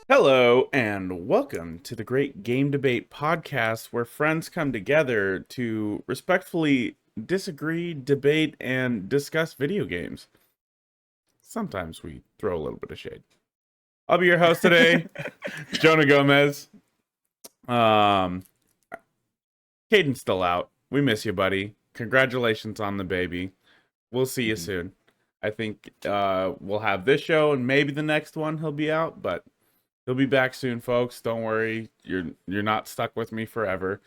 Hello, and welcome to the Great Game Debate podcast, where friends come together to respectfully disagree, debate, and discuss video games. Sometimes we throw a little bit of shade. I'll be your host today, Jonah Gomez. Caden's still out. We miss you, buddy. Congratulations on the baby. We'll see you soon. I think we'll have this show, and maybe the next one he'll be out, but he'll be back soon, folks. Don't worry. You're not stuck with me forever.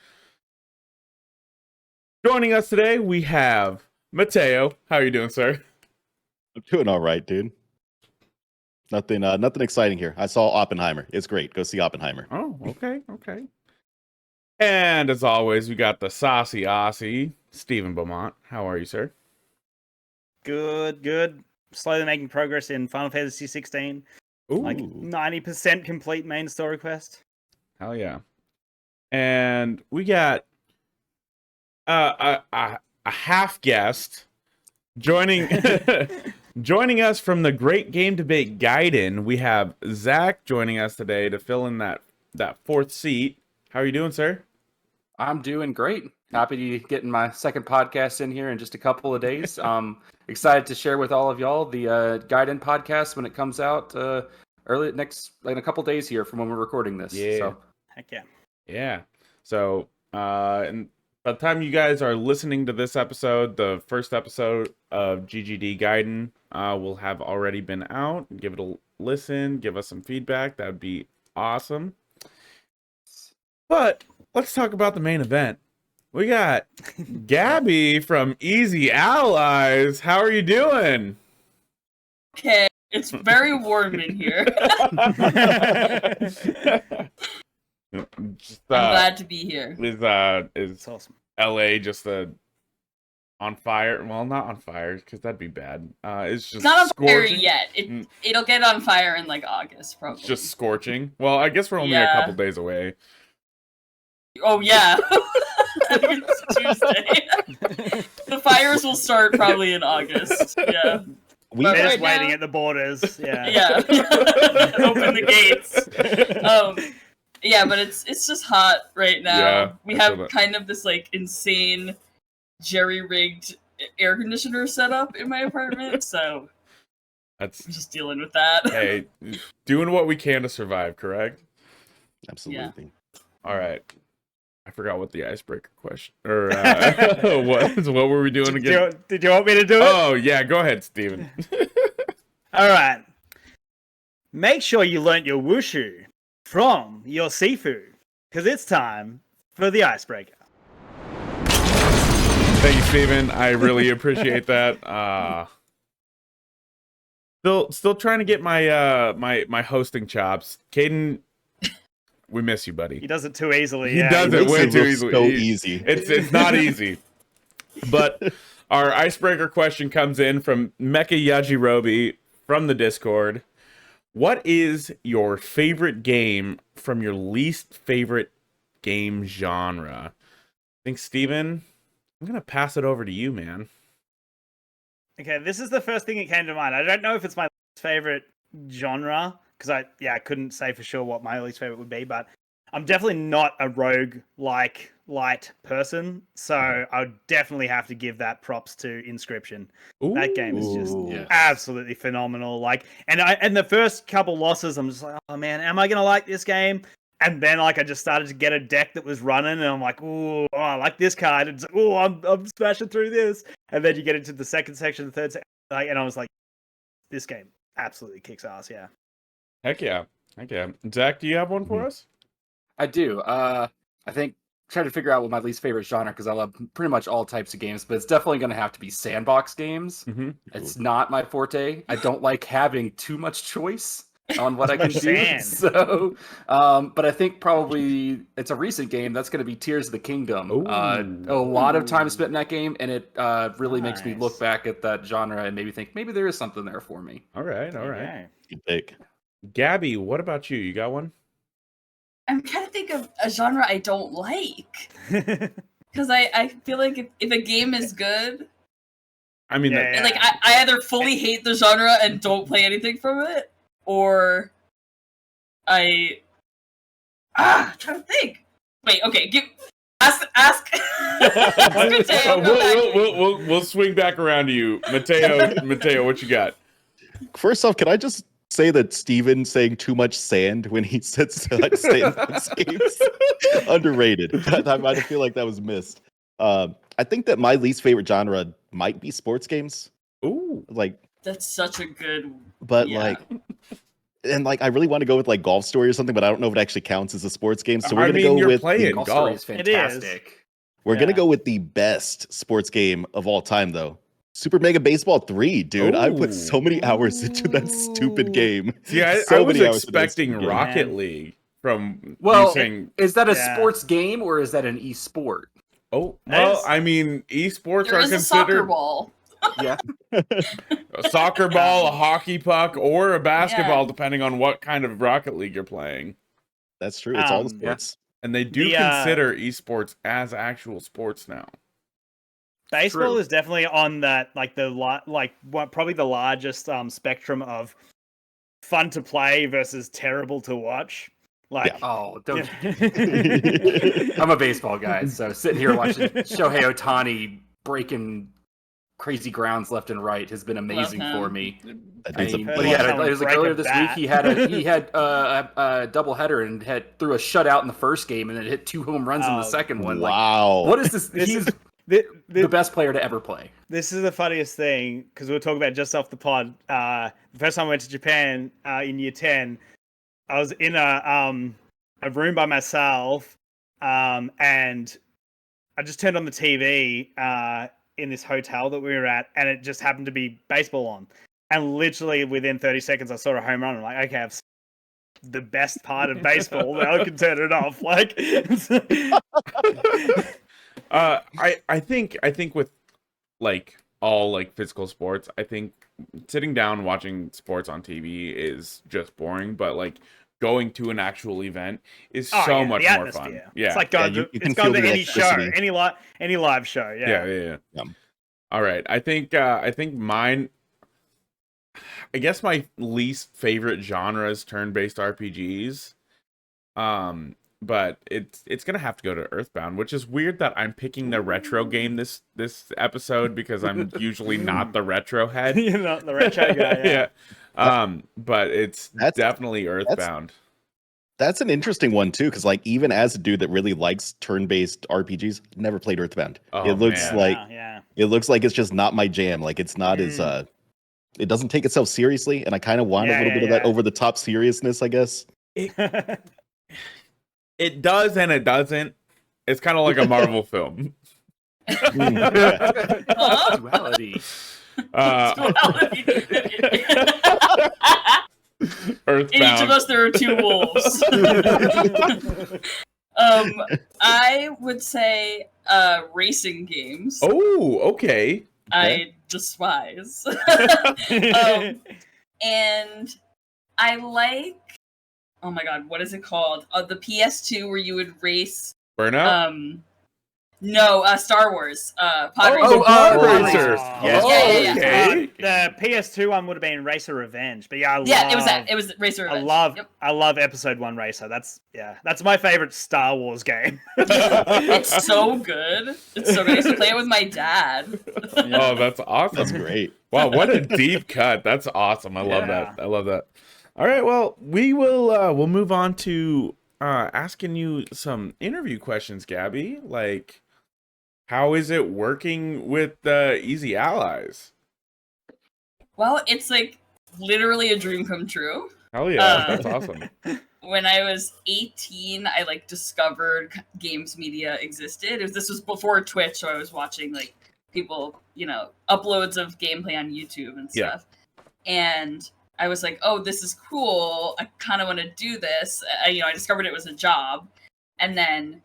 Joining us today, we have Mateo. How are you doing, sir? I'm doing all right, dude. Nothing exciting here. I saw Oppenheimer. It's great. Go see Oppenheimer. Oh, okay. And as always, we got the saucy Aussie, Stephen Beaumont. How are you, sir? Good. Slowly making progress in Final Fantasy 16. Ooh. Like 90% complete main story quest. Hell yeah. And we got a half guest joining joining us from the Great Game Debate Gaiden. We have Zach joining us today to fill in that fourth seat. How are you doing, sir? I'm doing great. Happy to be getting my second podcast in here in just a couple of days. Excited to share with all of y'all the Gaiden podcast when it comes out early in a couple days here from when we're recording this. Yeah. So. Heck yeah. Yeah. So, and by the time you guys are listening to this episode, the first episode of GGD Gaiden will have already been out. Give it a listen. Give us some feedback. That would be awesome. But let's talk about the main event. We got Gabby from Easy Allies. How are you doing? Okay, it's very warm in here. Just, I'm glad to be here. Is awesome. LA just on fire? Well, not on fire because that'd be bad. It's just Not on fire scorching. yet. It'll get on fire in like August, probably. It's just scorching. Well, I guess we're only a couple days away. Oh yeah, it's Tuesday. The fires will start probably in August. Yeah. We're just right waiting now, at the borders. Yeah. Yeah. Open the gates. Yeah, but it's just hot right now. Yeah, we I have feel that. kind of this like insane jerry-rigged air conditioner setup in my apartment, so That's I'm just dealing with that. hey, doing what we can to survive. Correct. Absolutely. All right. I forgot what the icebreaker question or what were we doing again? Did you want me to do it? Oh yeah, go ahead, Steven. All right. Make sure you learnt your wushu from your Sifu, because it's time for the icebreaker. Thank you, Steven. I really appreciate that. Still trying to get my my hosting chops. Caden, we miss you, buddy. He does it too easily. He does it way too easily. So easy. It's not easy. But our icebreaker question comes in from Mecha Yajirobe from the Discord. What is your favorite game from your least favorite game genre? I think, Steven, I'm going to pass it over to you, man. Okay, this is the first thing that came to mind. I don't know if it's my least favorite genre, because I couldn't say for sure what my least favorite would be, but I'm definitely not a rogue-like light person, so I would definitely have to give that props to Inscription. Ooh. That game is just Yes. absolutely phenomenal. Like, and the first couple losses, I'm just like, oh man, am I gonna like this game? And then like I just started to get a deck that was running, and I'm like, oh, I like this card. And it's like, oh, I'm smashing through this. And then you get into the second section, the third section, and I was like, this game absolutely kicks ass. Yeah. Heck yeah. Zach, do you have one for us? I do. I think trying to figure out what my least favorite genre, because I love pretty much all types of games, but it's definitely going to have to be sandbox games. Mm-hmm. It's not my forte. I don't like having too much choice on what I can do. Sand. So, but I think probably it's a recent game. That's going to be Tears of the Kingdom. Ooh. A lot of time spent in that game, and it really makes me Nice. look back at that genre and maybe think maybe there is something there for me. All right. Okay. Good pick. Gabby, what about you? You got one? I'm trying to think of a genre I don't like. Because I feel like if a game is good, I mean, Yeah. like I either fully hate the genre and don't play anything from it, or I'm trying to think. Wait, okay, ask Mateo, go back to me. we'll swing back around to you, Mateo, what you got? First off, can I just say that Steven saying too much sand when he said sand games underrated? I might feel like that was missed. I think that my least favorite genre might be sports games. Ooh, Like, That's such a good. but Yeah. like, and like, I really want to go with like Golf Story or something, but I don't know if it actually counts as a sports game. So we're I gonna mean, go you're with playing Golf golf. Story is It is. fantastic. we're gonna Yeah. go with the best sports game of all time, though. Super Mega Baseball 3, dude. I put so many hours into that stupid game. See, I So was many hours into that expecting stupid game. Rocket Man. League from Well, you saying. is that a Yeah. sports game or is that an e-sport? Oh, That well, is- I mean, esports There are is a soccer considered ball. Yeah. a soccer ball, a hockey puck, or a basketball, Yeah. depending on what kind of Rocket League you're playing. That's true. It's all the Yeah. sports. And they do The, consider esports as actual sports now. Baseball True. is definitely on that, like probably the largest spectrum of fun to play versus terrible to watch. Like, Oh, don't. yeah. I'm a baseball guy, so sitting here watching Shohei Ohtani breaking crazy grounds left and right has been amazing him. for me. That I dude's a mean, Heard but he had someone it was like break a earlier this week. bat. He had a double header and threw a shutout in the first game and then hit 2 home runs in the second one. Like, Wow. what is this? This He's is the best player to ever play. This is the funniest thing because we were talking about just off the pod. The first time I went to Japan in year 10, I was in a room by myself, and I just turned on the TV in this hotel that we were at, and it just happened to be baseball on. And literally within 30 seconds, I saw a home run. I'm like, okay, I've seen the best part of baseball. Now I can turn it off. Like, I think with like all like physical sports, I think sitting down watching sports on TV is just boring, but like going to an actual event is oh, so yeah, much the more atmosphere. fun. Yeah. It's like going you to, can it's going feel to the any show, electricity. any live show. yeah. Yeah. All right. I think mine, I guess my least favorite genre is turn-based RPGs. But it's gonna have to go to Earthbound, which is weird that I'm picking the retro game this episode because I'm usually not the retro head. You're not the retro guy. Yeah. But it's That's- definitely Earthbound. That's an interesting one too, because like even as a dude that really likes turn-based RPGs, never played Earthbound. Oh, it looks man. like yeah. it looks like it's just not my jam. Like it's not as it doesn't take itself seriously, and I kind of want a Yeah, little bit of that yeah. over the top seriousness, I guess. It does and it doesn't. It's kind of like a Marvel film. Huh? Duality. Earthbound. In each of us, there are 2 wolves. I would say racing games. Oh, okay. I despise. And I like. Oh my god, what is it called? The PS2 where you would race. Burnout. No, Star Wars. Pod Oh, Racer. the Pod Oh, Racer. yes. Oh, Yeah. okay. The PS2 one would have been Racer Revenge, but yeah, Yeah, it was that. It was Racer I Revenge. Yep. love Episode 1 Racer. That's my favorite Star Wars game. It's so good. It's so good. I used to play it with my dad. Oh, that's awesome. That's great. Wow, what a deep cut. That's awesome. I love Yeah. that. I love that. All right, well, we'll move on to asking you some interview questions, Gabby. Like, how is it working with Easy Allies? Well, it's like literally a dream come true. Hell yeah, that's awesome. When I was 18, I like discovered games media existed. This was before Twitch, so I was watching like people, uploads of gameplay on YouTube and Yeah. stuff. And I was like, "Oh, this is cool. I kind of want to do this." I discovered it was a job. And then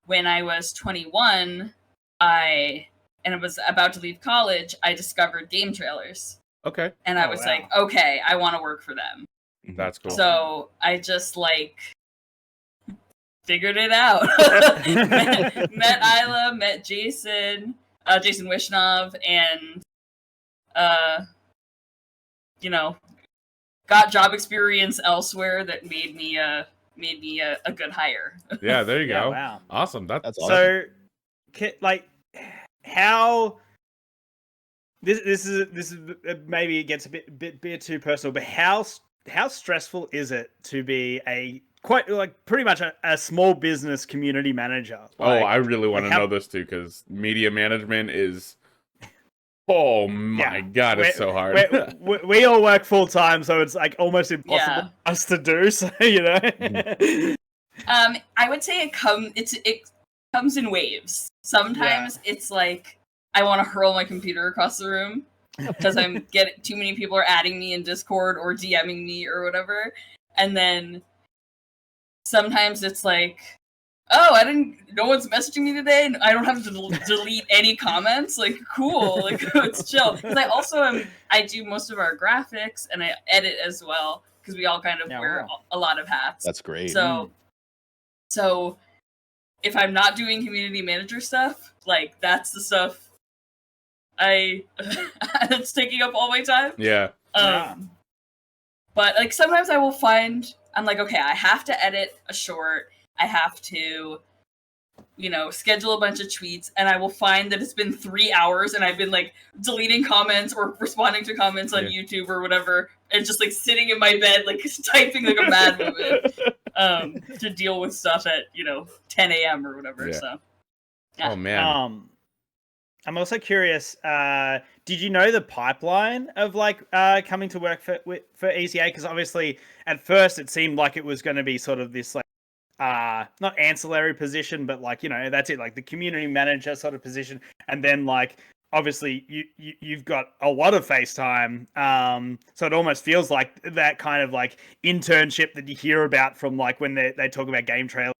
when I was 21, I was about to leave college, I discovered game trailers. Okay, And I Oh, was wow. like, "Okay, I want to work for them." that's cool. So I just figured it out. met Isla, met Jason, Jason Wishnov, and you know, got job experience elsewhere that made me a good hire. Yeah, there you Yeah, go. wow. Awesome. That's awesome. So, like, how this is maybe it gets a bit too personal, but how stressful is it to be a pretty much a small business community manager? Oh, Like, I really want to how- know this too, because media management is, oh my Yeah. God, it's so hard. we all work full time, so it's like almost impossible Yeah. for us to do. So you know. I would say it comes in waves. Sometimes it's like I want to hurl my computer across the room because I'm getting too many people are adding me in Discord or DMing me or whatever, and then sometimes it's like, oh, no one's messaging me today, and I don't have to delete any comments. Like, cool, like it's chill. Because I do most of our graphics and I edit as well because we all kind of wear a lot of hats. That's great. So if I'm not doing community manager stuff, like that's the stuff that's taking up all my time. Yeah. But like sometimes I will find I'm like, okay, I have to edit a short. I have to, schedule a bunch of tweets, and I will find that it's been 3 hours and I've been like deleting comments or responding to comments on YouTube or whatever, and just like sitting in my bed, like typing like a madwoman to deal with stuff at 10 a.m. or whatever. Yeah. So, yeah. Oh man. I'm also curious. Did you know the pipeline of like coming to work for ECA? Because obviously, at first, it seemed like it was going to be sort of this like not ancillary position, but like that's it, like the community manager sort of position. And then like obviously you've got a lot of face time, so it almost feels like that kind of like internship that you hear about from like when they talk about game trailers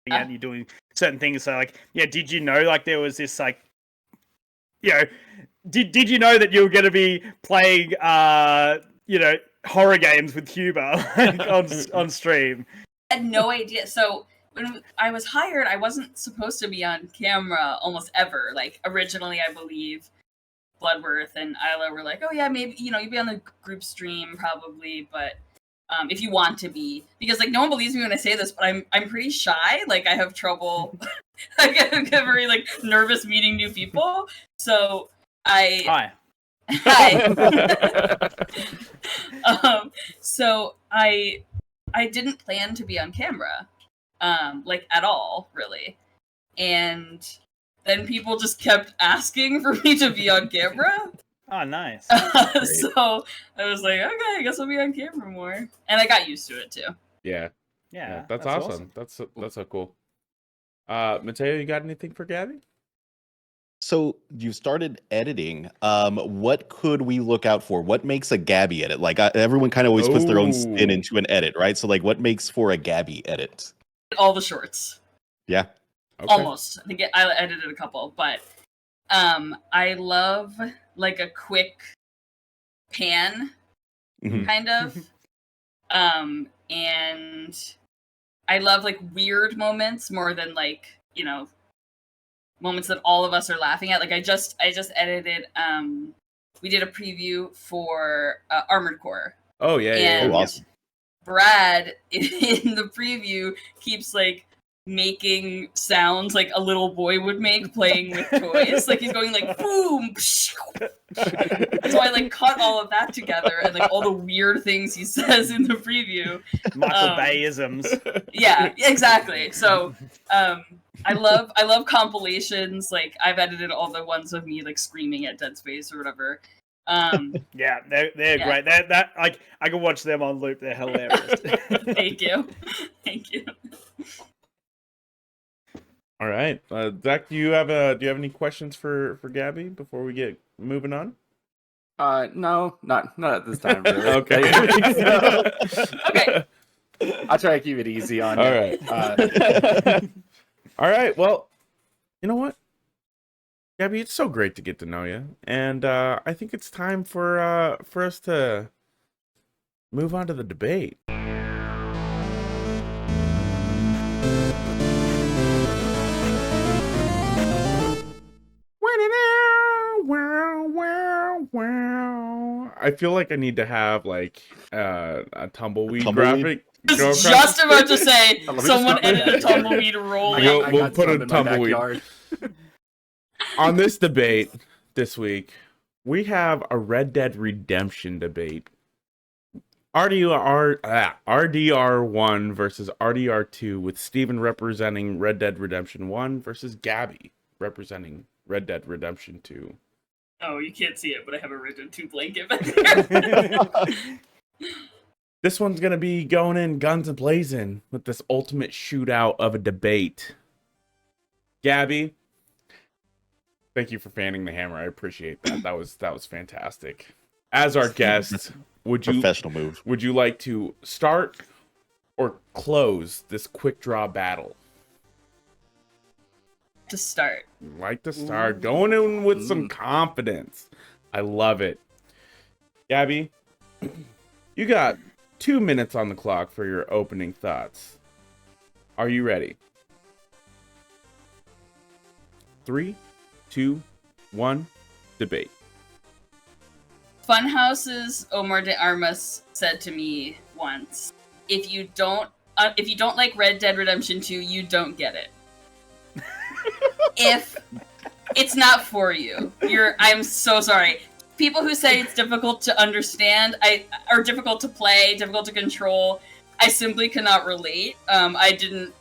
and you're doing certain things. So like, yeah, did you know like there was this like, did you know that you were going to be playing, horror games with Cuba on stream? I had no idea. So when I was hired, I wasn't supposed to be on camera almost ever. Like originally, I believe Bloodworth and Isla were like, "Oh yeah, maybe you'd be on the group stream probably, but if you want to be, because like no one believes me when I say this, but I'm pretty shy. Like I have trouble. I get very like nervous meeting new people. So Hi. So I didn't plan to be on camera, like at all, really. And then people just kept asking for me to be on camera. Oh, nice. So I was like, okay, I guess I'll be on camera more. And I got used to it too. Yeah. Yeah. That's awesome. That's so cool. Mateo, you got anything for Gabby? So you started editing. What could we look out for? What makes a Gabby edit? Like everyone kind of always puts their own spin into an edit, right? So like, what makes for a Gabby edit? All the shorts. Yeah. Okay. Almost. I think I edited a couple, but I love like a quick pan, kind of. And I love like weird moments more than like moments that all of us are laughing at. Like I just edited we did a preview for Armored Core. Oh yeah, and Oh, awesome. Brad in the preview keeps like making sounds like a little boy would make playing with toys. Like he's going like boom. So I like cut all of that together and like all the weird things he says in the preview. Michael Bay-isms. Yeah, exactly. So I love compilations. Like I've edited all the ones of me like screaming at Dead Space or whatever. Yeah, they're great. That like I can watch them on loop. They're hilarious. Thank you. All right, Zach, do you have any questions for Gabby before we get moving on? No, not at this time. Really. Okay. Okay. I'll try to keep it easy on you. All right. All right. Well, you know what, Gabby, it's so great to get to know you, and I think it's time for us to move on to the debate. I feel like I need to have like a tumbleweed tumbleweed? graphic. I go was across just the about to screen. say, Let me just someone stop my edit a backyard. tumbleweed roll. We'll- we'll put a some in my tumbleweed. backyard. On this debate this week, we have a Red Dead Redemption debate. RDR1 versus RDR2, with Steven representing Red Dead Redemption 1 versus Gabby representing Red Dead Redemption 2. Oh, you can't see it, but I have a Red Dead 2 blanket back there. This one's going to be going in guns a blazing with this ultimate shootout of a debate. Gabby, thank you for fanning the hammer. I appreciate that. That was fantastic. As our guest, Professional move. would you like to start or close this quick draw battle? To start. Like to start going in with some confidence. I love it. Gabby, you got 2 minutes on the clock for your opening thoughts. Are you ready? 3, 2, 1, debate. Funhouse's Omar de Armas said to me once, if you don't like Red Dead Redemption 2, you don't get it. If it's not for you, I'm so sorry. People who say it's difficult to understand, or difficult to play, difficult to control, I simply cannot relate. I didn't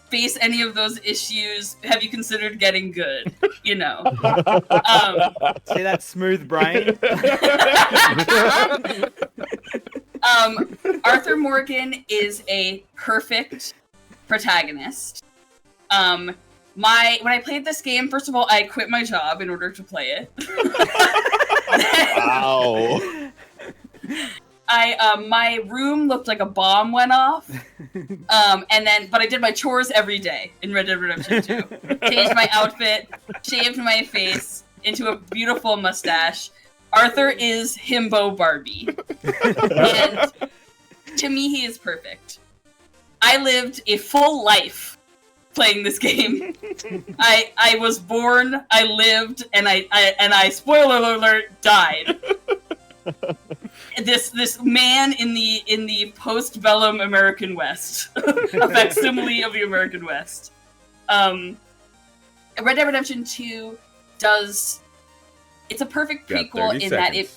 face any of those issues. Have you considered getting good? You know. See that smooth brain? Arthur Morgan is a perfect protagonist. When I played this game, first of all, I quit my job in order to play it. Wow. My room looked like a bomb went off. But I did my chores every day in Red Dead Redemption 2. Changed my outfit, shaved my face into a beautiful mustache. Arthur is himbo Barbie. And to me, he is perfect. I lived a full life playing this game. I was born, I lived, and I spoiler alert, died. This man in the post-bellum American West, a facsimile of the American West. Red Dead Redemption 2 it's a perfect prequel in that it,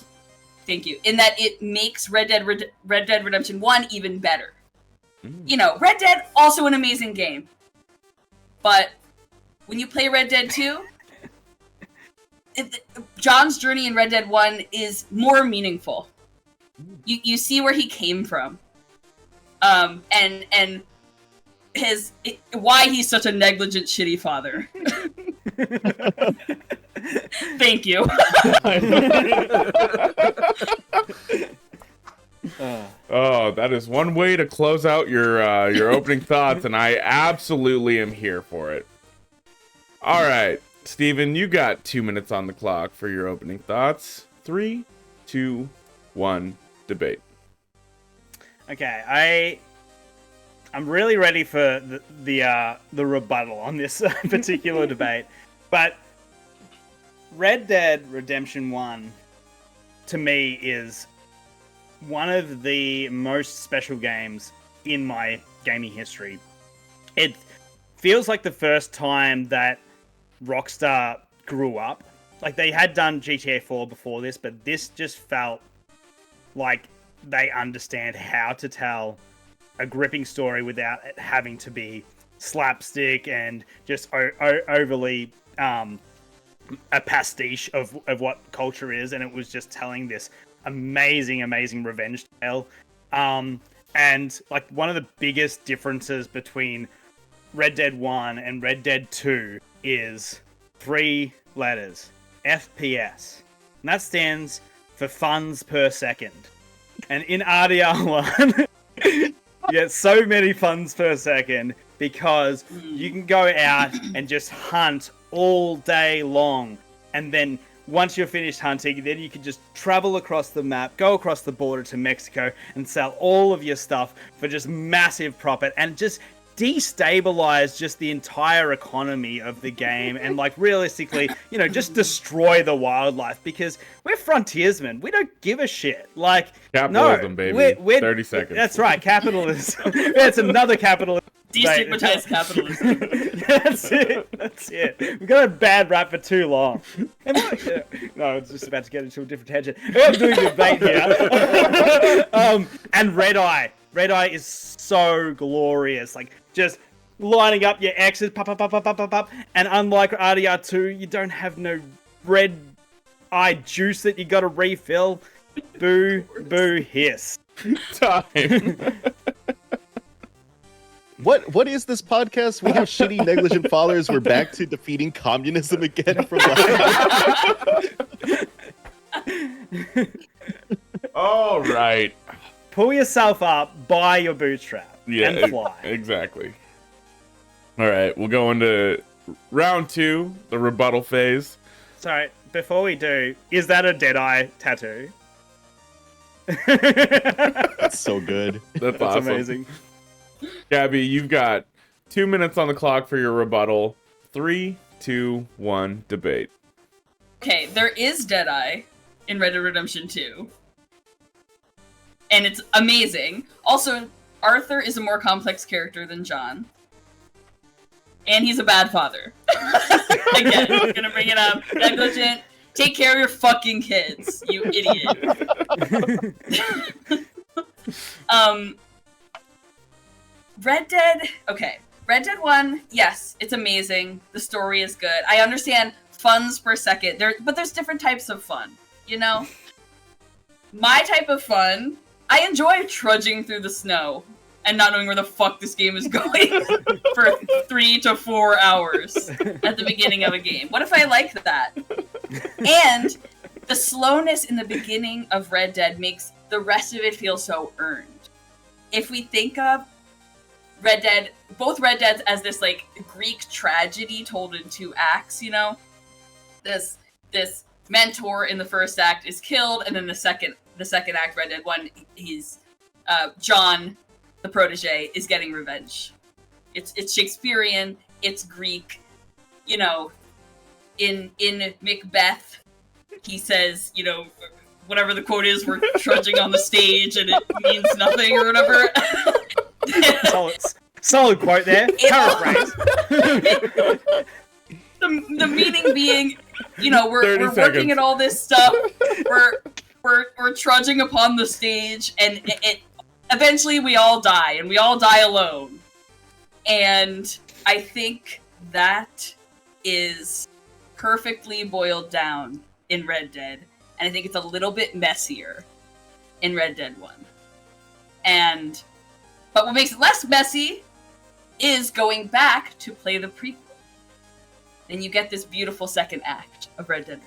thank you, in that it makes Red Dead Redemption 1 even better. You know, Red Dead, also an amazing game. But when you play Red Dead 2, John's journey in Red Dead 1 is more meaningful. You see where he came from. And why he's such a negligent, shitty father. Thank you. Oh, that is one way to close out your opening thoughts, and I absolutely am here for it. All right, Steven, you got 2 minutes on the clock for your opening thoughts. 3, 2, 1, debate. Okay, I'm really ready for the rebuttal on this particular debate, but Red Dead Redemption 1 to me is one of the most special games in my gaming history. It feels like the first time that Rockstar grew up. Like, they had done GTA 4 before this, but this just felt like they understand how to tell a gripping story without it having to be slapstick and just overly a pastiche of what culture is, and it was just telling this amazing revenge tale. And like, one of the biggest differences between Red Dead 1 and Red Dead 2 is 3 letters: FPS. And that stands for funds per second. And in RDR1 you get so many funds per second because you can go out and just hunt all day long, and then once you're finished hunting, then you can just travel across the map, go across the border to Mexico, and sell all of your stuff for just massive profit, and just destabilize just the entire economy of the game and like realistically, just destroy the wildlife because we're frontiersmen. We don't give a shit. Like Capitalism, no, baby. we're 30 seconds. That's right, capitalism. It's another capitalism. Destigmatize capitalism. That's it. We've got a bad rap for too long. No, it's just about to get into a different tangent. I'm doing debate here. And Red Eye. Red Eye is so glorious. Like, just lining up your X's, pop, pop, pop, pop, pop, pop, pop. And unlike RDR2, you don't have no red eye juice that you gotta refill. Boo, boo, hiss. Time. What is this podcast? We have shitty, negligent followers. We're back to defeating communism again from last year. All right. Pull yourself up by your bootstrap and fly. Exactly. All right, we'll go into round 2, the rebuttal phase. Sorry, before we do, is that a Deadeye tattoo? That's so good. That's That's awesome. amazing. Gabby, you've got 2 minutes on the clock for your rebuttal. 3, 2, 1, debate. Okay, there is Deadeye in Red Dead Redemption 2. And it's amazing. Also, Arthur is a more complex character than John. And he's a bad father. Again, I'm gonna bring it up. Negligent. Take care of your fucking kids, you idiot. Red Dead, okay. Red Dead 1, yes, it's amazing. The story is good. I understand funds per second, but there's different types of fun, you know? My type of fun, I enjoy trudging through the snow and not knowing where the fuck this game is going for 3 to 4 hours at the beginning of a game. What if I like that? And the slowness in the beginning of Red Dead makes the rest of it feel so earned. If we think of Red Dead, both Red Deads as this like Greek tragedy told in 2 acts, you know? This mentor in the first act is killed, and then the second act, Red Dead 1, he's John, the protege, is getting revenge. It's Shakespearean, it's Greek, you know. In Macbeth, he says, you know, whatever the quote is, we're trudging on the stage and it means nothing or whatever. Solid quote there. Paraphrase. The meaning being, you know, we're 30 working seconds. at all this stuff. We're trudging upon the stage, and it eventually we all die, and we all die alone. And I think that is perfectly boiled down in Red Dead, and I think it's a little bit messier in Red Dead 1. But what makes it less messy is going back to play the prequel. Then you get this beautiful second act of Red Dead.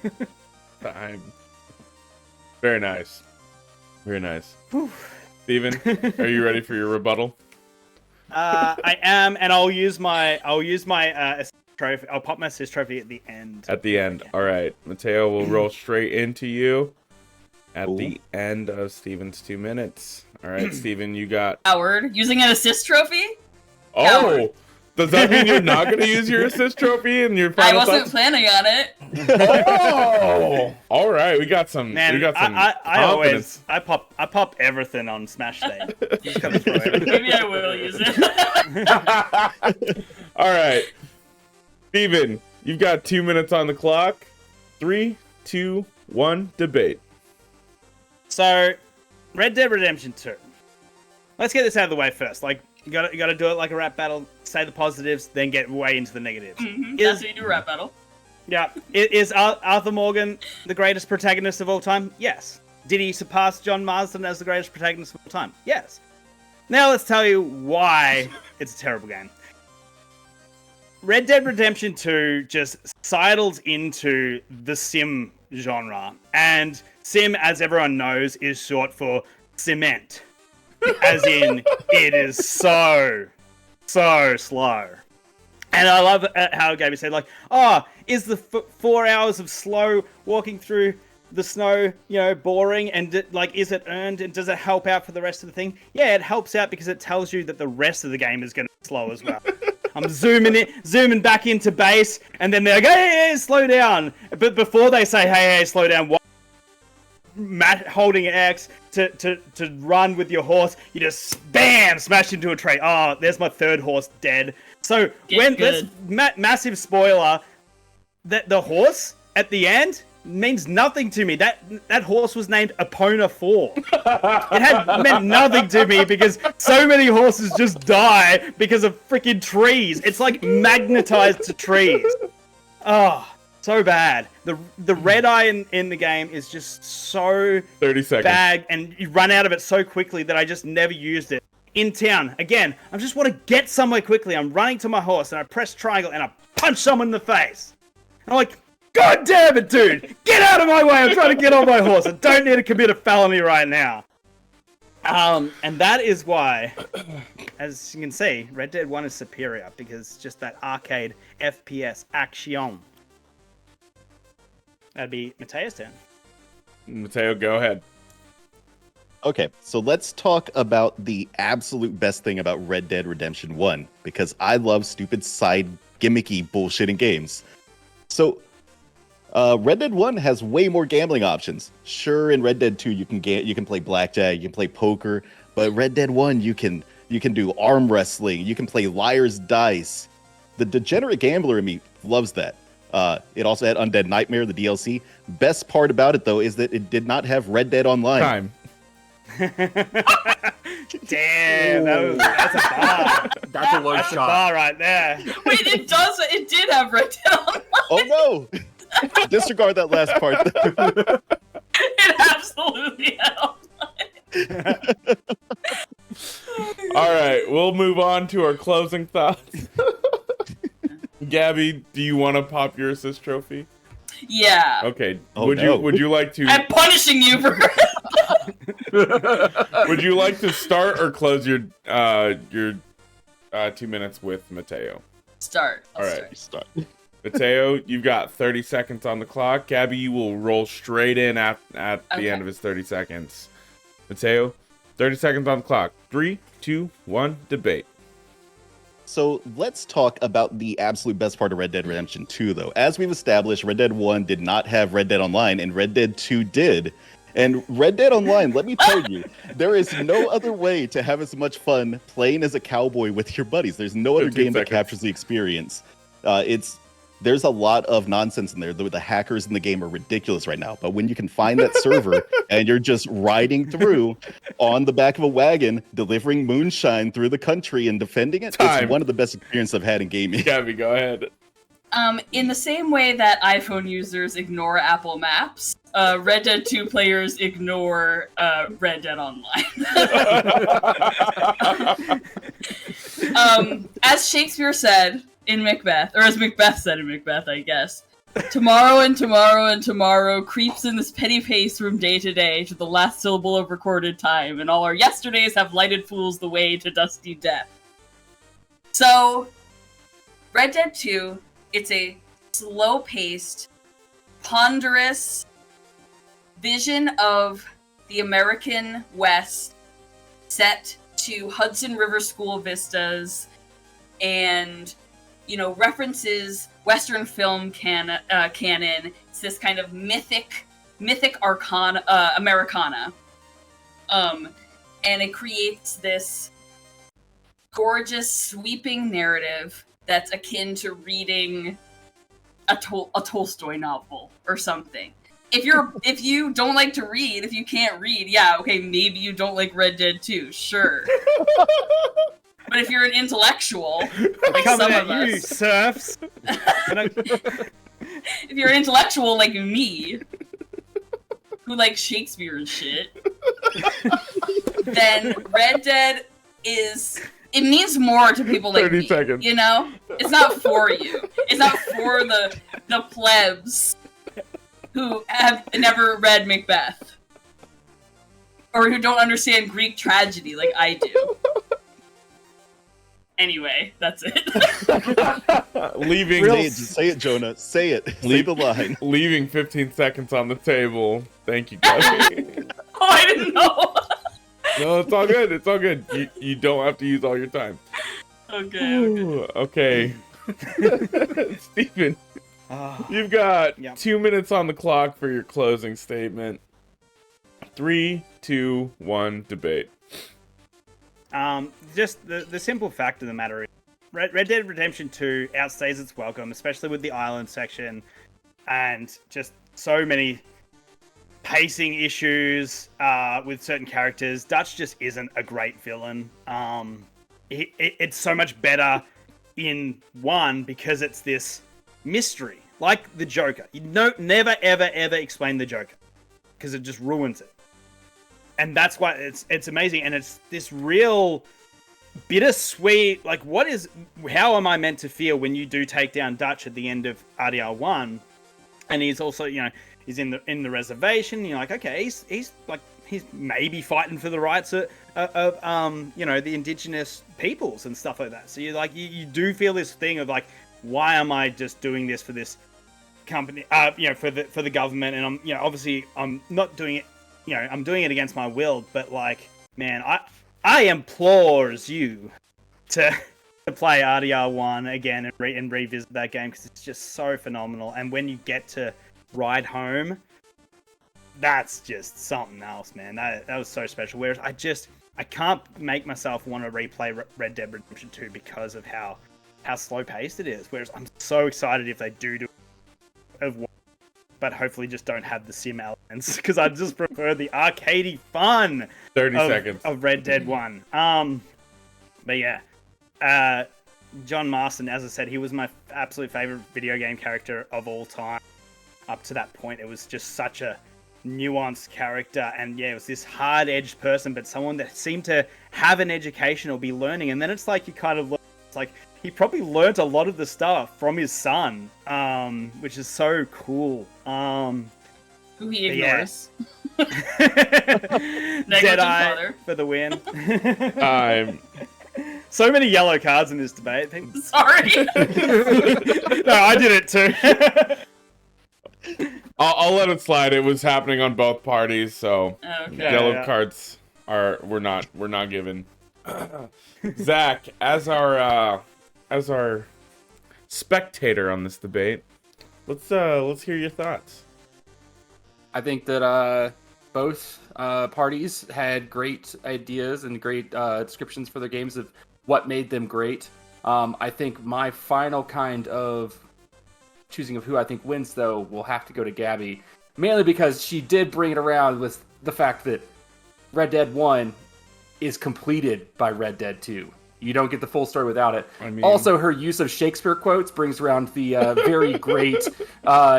Time. Very nice. Very nice. Steven, are you ready for your rebuttal? I am, and I'll use my assist trophy. I'll pop my assist trophy at the end. At the end. All right. Mateo will roll straight into you at Cool. the end of Steven's 2 minutes. All right, Steven, you got... Howard, using an assist trophy? Oh! Howard. Does that mean you're not going to use your assist trophy in your final I wasn't thoughts? planning on it. Oh! All right, we got some. Man, we got some I confidence. always pop everything on Smash Day. Just gotta throw everything. Maybe I will use it. All right, Steven, you've got 2 minutes on the clock. 3, 2, 1, debate. So, Red Dead Redemption 2. Let's get this out of the way first. Like, you gotta do it like a rap battle. Say the positives, then get way into the negatives. That's how you do a rap battle. Yeah. Is Arthur Morgan the greatest protagonist of all time? Yes. Did he surpass John Marsden as the greatest protagonist of all time? Yes. Now let's tell you why it's a terrible game. Red Dead Redemption 2 just sidles into the sim genre. And sim, as everyone knows, is short for cement. As in, it is so slow. And I love how Gabby said, like, is the 4 hours of slow walking through the snow, boring? And is it earned? And does it help out for the rest of the thing? Yeah, it helps out because it tells you that the rest of the game is going to be slow as well. I'm zooming back into base, and then they're like, hey, slow down. But before they say, hey, slow down, holding X to run with your horse, you just bam, smash into a tree. Oh, there's my third horse dead. So massive spoiler, that the horse at the end means nothing to me. That horse was named Epona 4. It meant nothing to me because so many horses just die because of freaking trees. It's like magnetized to trees. Oh, so bad. The red eye in the game is just so 30 seconds. bad, and you run out of it so quickly that I just never used it. In town, again, I just want to get somewhere quickly. I'm running to my horse, and I press triangle, and I punch someone in the face. And I'm like, God damn it, dude! Get out of my way! I'm trying to get on my horse. I don't need to commit a felony right now. And that is why, as you can see, Red Dead 1 is superior, because just that arcade FPS action. That'd be Mateo's turn. Mateo, go ahead. Okay, so let's talk about the absolute best thing about Red Dead Redemption 1, because I love stupid side gimmicky bullshitting games. So, Red Dead 1 has way more gambling options. Sure, in Red Dead 2 you can play blackjack, you can play poker, but Red Dead 1 you can do arm wrestling, you can play liar's dice. The degenerate gambler in me loves that. It also had Undead Nightmare, the DLC. Best part about it though is that it did not have Red Dead Online. Time. Damn, that's a bar. That's a low That's a shot. bar right there. Wait, it did have Red Dead Online. Oh no! Disregard that last part. It absolutely had online. All right, we'll move on to our closing thoughts. Gabby, do you want to pop your assist trophy? Yeah. Okay. Oh, would no. you like to I'm punishing you for would you like to start or close your 2 minutes with Mateo? start. All right. Start. Mateo, you've got 30 seconds on the clock. Gabby, you will roll straight in at the Okay. end of his 30 seconds. Mateo, 30 seconds on the clock. 3, 2, 1, debate. So let's talk about the absolute best part of Red Dead Redemption 2, though. As we've established, Red Dead 1 did not have Red Dead Online, and Red Dead 2 did. And Red Dead Online, let me tell you, there is no other way to have as much fun playing as a cowboy with your buddies. There's no other 15 game that seconds. captures the experience. There's a lot of nonsense in there. The hackers in the game are ridiculous right now. But when you can find that server and you're just riding through on the back of a wagon, delivering moonshine through the country and defending it, Time. it's one of the best experiences I've had in gaming. Gabby, go ahead. In the same way that iPhone users ignore Apple Maps, Red Dead 2 players ignore Red Dead Online. As Shakespeare said in Macbeth, or as Macbeth said in Macbeth, I guess, tomorrow and tomorrow and tomorrow creeps in this petty pace from day to day to the last syllable of recorded time, and all our yesterdays have lighted fools the way to dusty death. So, Red Dead 2, it's a slow-paced, ponderous vision of the American West set to Hudson River school vistas and, references Western film canon. It's this kind of mythic Americana. And it creates this gorgeous, sweeping narrative that's akin to reading a Tolstoy novel or something. If you don't like to read, if you can't read, yeah, okay, maybe you don't like Red Dead 2, sure. But if you're an intellectual, like Coming some at of you, us, serfs. if you're an intellectual like me, who likes Shakespeare and shit, then Red Dead it means more to people like 30 me. seconds. It's not for you. It's not for the plebs who have never read Macbeth or who don't understand Greek tragedy like I do. Anyway, that's it. leaving Say it, Jonah. Say it. Say the line. leaving 15 seconds on the table. Thank you, Gabby. Oh, I didn't know. No, it's all good. It's all good. You don't have to use all your time. Okay. Ooh, okay. Stephen, you've got 2 minutes on the clock for your closing statement. 3, 2, 1, debate. Just the simple fact of the matter is, Red Dead Redemption 2 outstays its welcome, especially with the island section, and just so many pacing issues with certain characters. Dutch just isn't a great villain. It's so much better in 1 because it's this mystery, like the Joker. You never ever explain the Joker because it just ruins it. And that's why it's amazing, and it's this real bittersweet. Like, how am I meant to feel when you do take down Dutch at the end of RDR 1, and he's also, he's in the reservation. You're like, okay, he's maybe fighting for the rights of the indigenous peoples and stuff like that. So you do feel this thing of like, why am I just doing this for this company? For the government, and obviously I'm not doing it. I'm doing it against my will, but like, man, I implores you to play RDR 1 again and revisit that game, because it's just so phenomenal. And when you get to ride home, that's just something else, man. That was so special. Whereas I can't make myself want to replay Red Dead Redemption 2 because of how slow paced it is. Whereas I'm so excited if they do of one, but hopefully just don't have the sim elements, because I just prefer the arcadey fun 30 seconds of Red Dead 1. But yeah, John Marston, as I said, he was my absolute favorite video game character of all time. Up to that point, it was just such a nuanced character, and yeah, it was this hard-edged person, but someone that seemed to have an education or be learning. And then it's like you kind of look, it's like he probably learnt a lot of the stuff from his son, which is so cool. Who he ignores. Yeah. Negligent father. For the win. So many yellow cards in this debate. Sorry. No, I did it too. I'll let it slide. It was happening on both parties, so yellow cards we're not given. Zach, as our spectator on this debate, let's hear your thoughts. I think that both parties had great ideas and great descriptions for their games of what made them great. I think my final kind of choosing of who I think wins, though, will have to go to Gabby, mainly because she did bring it around with the fact that Red Dead 1 is completed by Red Dead 2. You don't get the full story without it. Also, her use of Shakespeare quotes brings around the very great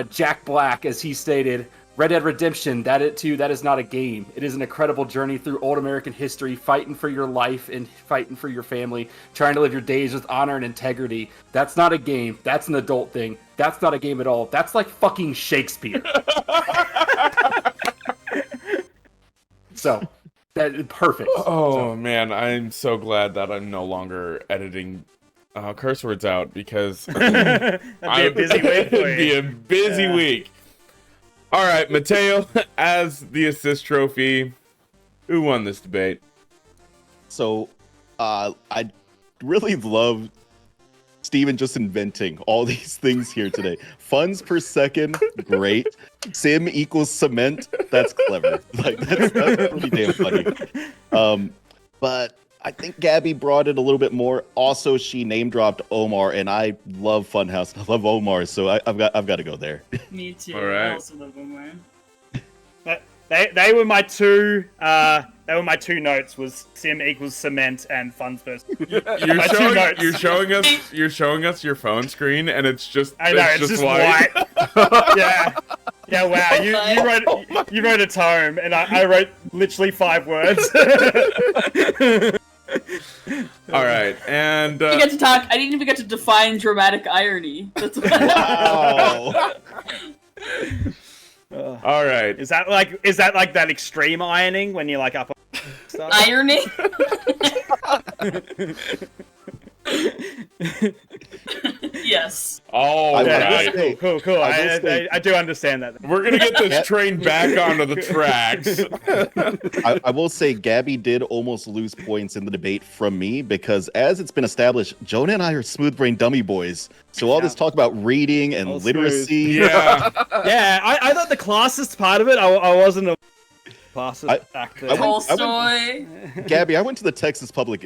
Jack Black, as he stated, Red Dead Redemption, that is not a game. It is an incredible journey through old American history, fighting for your life and fighting for your family, trying to live your days with honor and integrity. That's not a game. That's an adult thing. That's not a game at all. That's like fucking Shakespeare. So, that perfect. Man, I'm so glad that I'm no longer editing curse words out, because that'd be a busy week for you. It'd be a busy week. All right, Mateo, as the assist trophy, who won this debate? So, I really love Steven just inventing all these things here today. Funds per second, great. Sim equals cement, that's clever. Like, that's pretty damn funny. But I think Gabby brought it a little bit more. Also, she name dropped Omar, and I love Funhouse. I love Omar, so I've got to go there. Me too. All right. I also love Omar. They were my two. They were my two notes. Was sim equals cement and funds per. You're showing us your phone screen, and it's just it's just white. Yeah. Wow. You wrote a tome, and I wrote literally 5 words. All right, and I get to talk. I didn't even get to define dramatic irony. That's what all right. Is that like that extreme ironing when you're like up on stuff? Irony. Yes. All I right. will say- Cool. I will say- I do understand that. We're gonna get this train back onto the tracks. I will say Gabby did almost lose points in the debate from me because, as it's been established, Jonah and I are smooth brain dummy boys. So all this talk about reading and All literacy. Yeah. Yeah, I thought the classist part of it, I wasn't a classist actor. I went- Tolstoy. Gabby, I went to the Texas public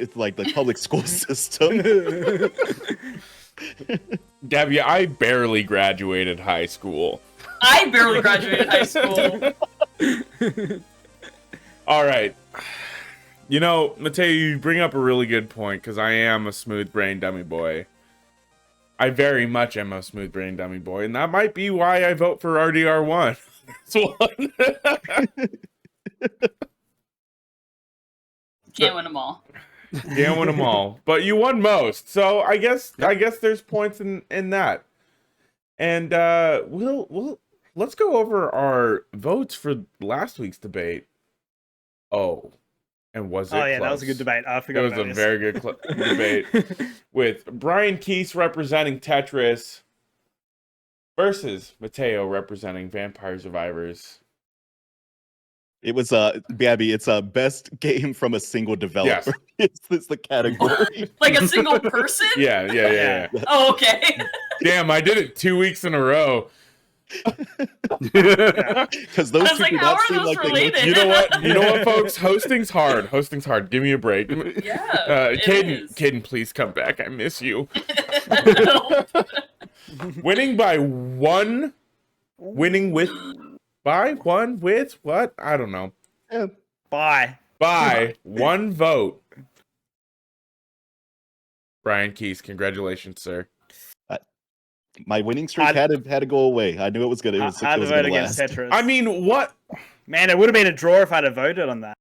school system. Gabby, I barely graduated high school. I barely graduated high school. All right. You know, Mateo, you bring up a really good point because I am a smooth brain dummy boy. I very much am a smooth brain dummy boy, and that might be why I vote for RDR1. This one. Can't win them all. Can't win them all, but you won most, so I guess there's points in that. And let's go over our votes for last week's debate. Oh, and was it? Oh yeah, close? that was a good debate. I It forgot was about a this. very good debate with Brian Keese representing Tetris versus Mateo representing Vampire Survivors. It was Gabby. It's a best game from a single developer. Yes. It's the category. Like a single person? Yeah. Oh, okay. Damn, I did it 2 weeks in a row. Because those I was two like, do how not are seem those like related? You know what, folks? Hosting's hard. Give me a break. Yeah. it Caden, is. Caden, please come back. I miss you. No. Winning by one. By one with what? I don't know. Bye. By one vote. Brian Keese, congratulations, sir. My winning streak had to go away. I knew it was gonna. It was, I had it to was vote gonna against last. Tetris. I mean, what? Man, it would have been a draw if I'd have voted on that.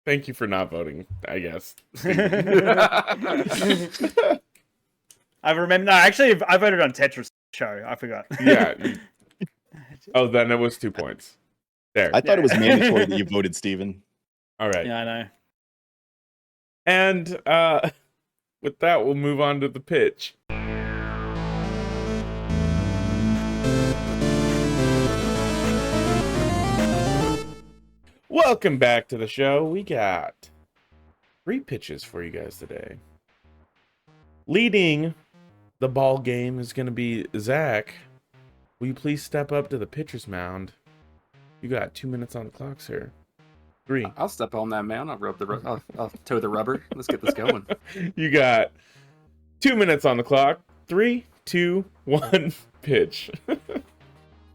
Thank you for not voting, I guess. I remember. No, actually, I voted on Tetris show. I forgot. Yeah. Oh, then it was 2 points. There. I thought it was mandatory that you voted, Steven. All right. Yeah, I know. And with that, we'll move on to the pitch. Welcome back to the show. We got 3 pitches for you guys today. Leading the ball game is going to be Zach. Will you please step up to the pitcher's mound? You got 2 minutes on the clock, sir. 3. I'll step on that mound. I'll toe the rubber. Let's get this going. You got 2 minutes on the clock. 3, 2, 1, pitch.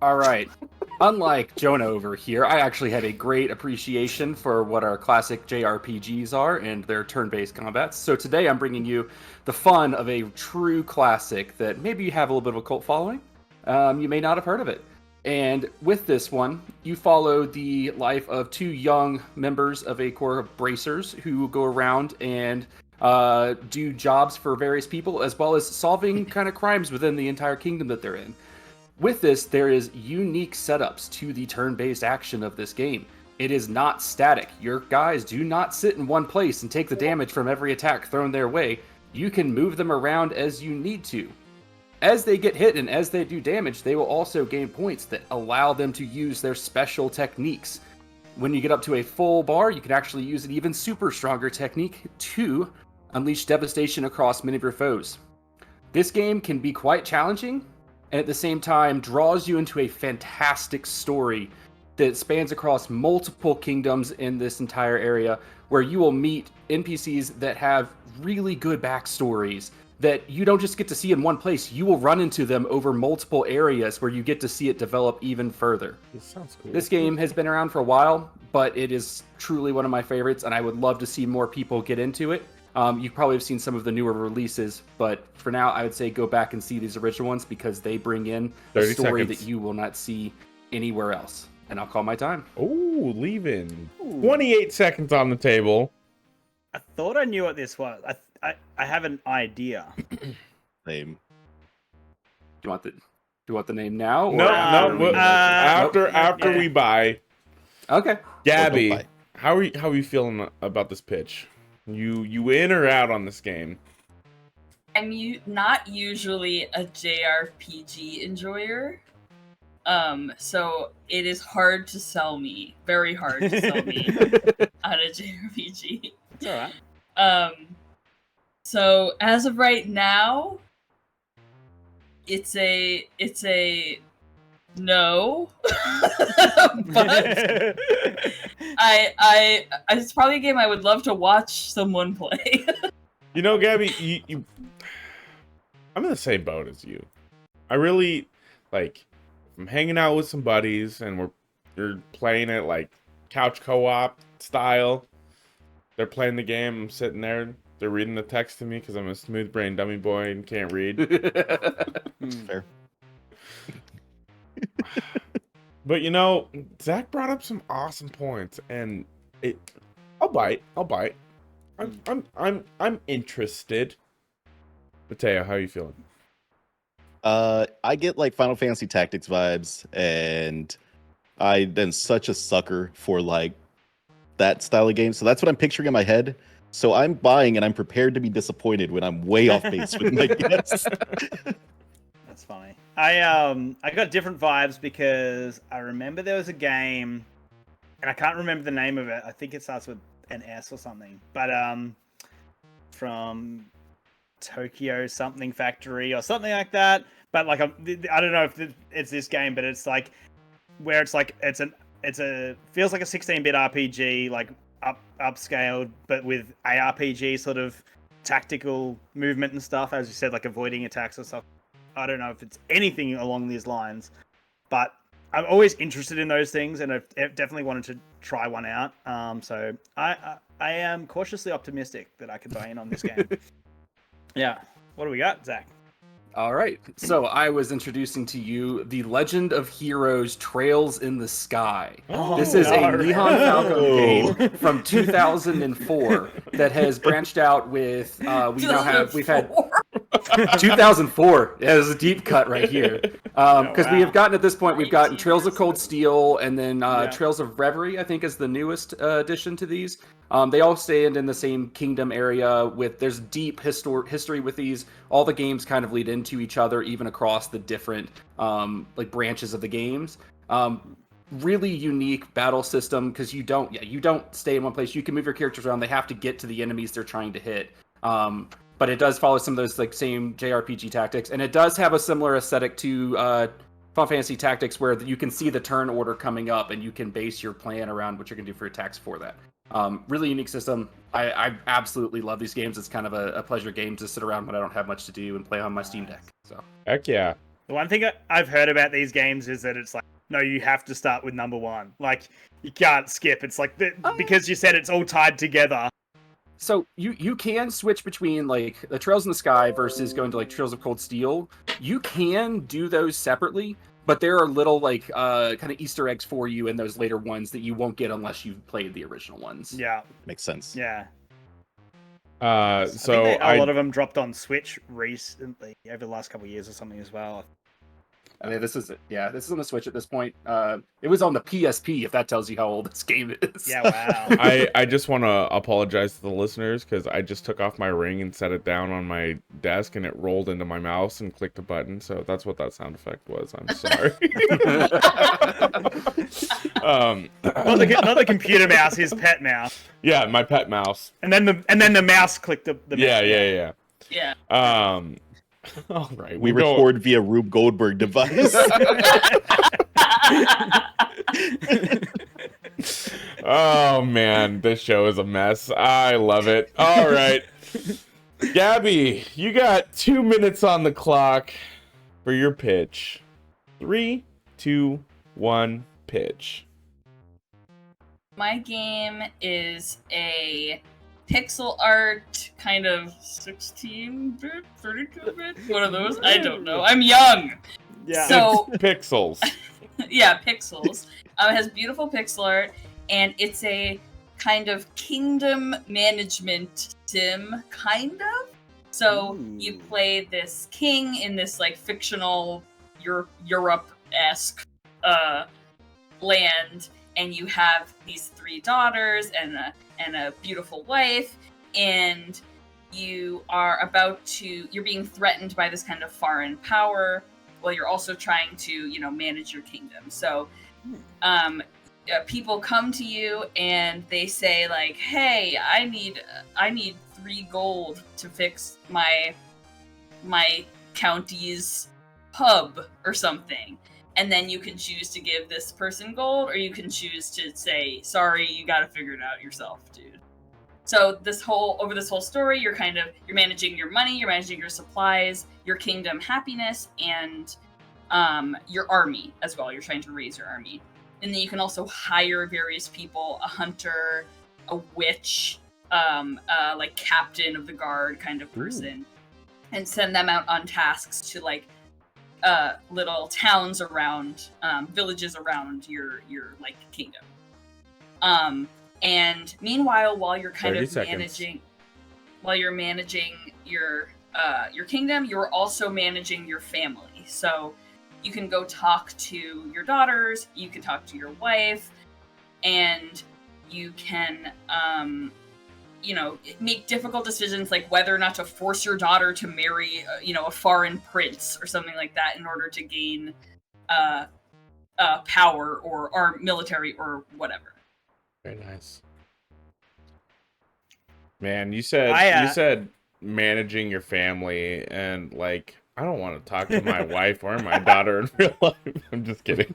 All right. Unlike Jonah over here, I actually had a great appreciation for what our classic JRPGs are and their turn-based combats. So today I'm bringing you the fun of a true classic that maybe you have a little bit of a cult following. You may not have heard of it. And with this one, you follow the life of 2 young members of a corps of bracers who go around and do jobs for various people, as well as solving kind of crimes within the entire kingdom that they're in. With this, there is unique setups to the turn-based action of this game. It is not static. Your guys do not sit in one place and take the damage from every attack thrown their way. You can move them around as you need to. As they get hit and as they do damage, they will also gain points that allow them to use their special techniques. When you get up to a full bar, you can actually use an even super stronger technique to unleash devastation across many of your foes. This game can be quite challenging, and at the same time draws you into a fantastic story that spans across multiple kingdoms in this entire area, where you will meet NPCs that have really good backstories that you don't just get to see in one place. You will run into them over multiple areas where you get to see it develop even further. This sounds cool. This game has been around for a while, but it is truly one of my favorites, and I would love to see more people get into it. You probably have seen some of the newer releases, but for now, I would say go back and see these original ones because they bring in a 30 story seconds. that you will not see anywhere else. And I'll call my time. Oh, leaving. Ooh. 28 seconds on the table. I thought I knew what this was. I have an idea. Same. Do you want the name now? No, after yeah. we buy. Okay. Gabby, Don't buy. how are you feeling about this pitch? You in or out on this game? I'm not usually a JRPG enjoyer. So it is hard to sell me. Very hard to sell me on a JRPG. It's all right. So as of right now, it's a no. But it's probably a game I would love to watch someone play. You know, Gabby, I'm in the same boat as you. I really like. I'm hanging out with some buddies, and you're playing it like couch co-op style. They're playing the game. I'm sitting there. They're reading the text to me because I'm a smooth brain dummy boy and can't read. Fair. But you know, Zach brought up some awesome points, and I'll bite. I'm interested. Mateo, how are you feeling? I get like Final Fantasy Tactics vibes, and I've been such a sucker for like that style of game. So that's what I'm picturing in my head. So I'm buying, and I'm prepared to be disappointed when I'm way off base with my guess. That's funny. I got different vibes because I remember there was a game, and I can't remember the name of it. I think it starts with an S or something. But from Tokyo something factory or something like that. But like I don't know if it's this game, but it's like where it's like it's a feels like a 16-bit RPG, like upscaled, but with ARPG sort of tactical movement and stuff, as you said, like avoiding attacks or stuff. I don't know if it's anything along these lines, but I'm always interested in those things, and I've definitely wanted to try one out. So I am cautiously optimistic that I can buy in on this game. Yeah. What do we got, Zach? All right. So I was introducing to you The Legend of Heroes Trails in the Sky. This is a Nihon Falcon game from 2004 that has branched out with we've had 2004. Yeah, there's a deep cut right here. Because we have gotten at this point, we've gotten Trails of Cold Steel, and then Trails of Reverie, I think, is the newest addition to these. They all stand in the same kingdom area. There's deep history with these. All the games kind of lead into each other, even across the different like branches of the games. Really unique battle system because you don't stay in one place. You can move your characters around. They have to get to the enemies they're trying to hit. But it does follow some of those like same JRPG tactics, and it does have a similar aesthetic to Final Fantasy Tactics, where you can see the turn order coming up, and you can base your plan around what you're gonna do for attacks for that. Really unique system. I absolutely love these games. It's kind of a pleasure game to sit around when I don't have much to do and play on my Steam Deck. So Heck yeah. The one thing I've heard about these games is that it's like, no, you have to start with number one. Like, you can't skip. It's like, because you said it's all tied together. So you can switch between like the Trails in the Sky versus going to like Trails of Cold Steel. You can do those separately, but there are little like kind of Easter eggs for you in those later ones that you won't get unless you've played the original ones. Yeah, Makes sense. yeah. So I think a lot of them dropped on Switch recently, over the last couple of years or something as well. I mean, this is on the Switch at this point. It was on the PSP, if that tells you how old this game is. Yeah, wow. I just want to apologize to the listeners because I just took off my ring and set it down on my desk and it rolled into my mouse and clicked a button. So that's what that sound effect was. I'm sorry. Not the computer mouse, his pet mouse. Yeah, my pet mouse. And then the mouse clicked the mouse. Yeah. Yeah. All right. We record via Rube Goldberg device. Oh man, this show is a mess. I love it. All right. Gabby, you got 2 minutes on the clock for your pitch. 3, 2, 1, pitch. My game is a pixel art kind of 16-bit, 32-bit, one of those. I don't know. I'm young. Yeah. So It's pixels. yeah, pixels. It has beautiful pixel art, and it's a kind of kingdom management sim, kind of. So you play this king in this like fictional Europe-esque land, and you have these 3 daughters and a beautiful wife, and you are you're being threatened by this kind of foreign power while you're also trying to, manage your kingdom. So people come to you and they say like, hey, I need 3 gold to fix my county's pub or something. And then you can choose to give this person gold, or you can choose to say, sorry, you got to figure it out yourself, dude. So over this whole story, you're managing your money, you're managing your supplies, your kingdom happiness, and your army as well. You're trying to raise your army. And then you can also hire various people, a hunter, a witch, like captain of the guard kind of person, and send them out on tasks to like little towns around, villages around your like kingdom. And meanwhile, while you're managing your kingdom, you're also managing your family. So you can go talk to your daughters, you can talk to your wife, and you can make difficult decisions like whether or not to force your daughter to marry, a foreign prince or something like that in order to gain power or military or whatever. Very nice. Man, you said managing your family, and like I don't want to talk to my wife or my daughter in real life. I'm just kidding.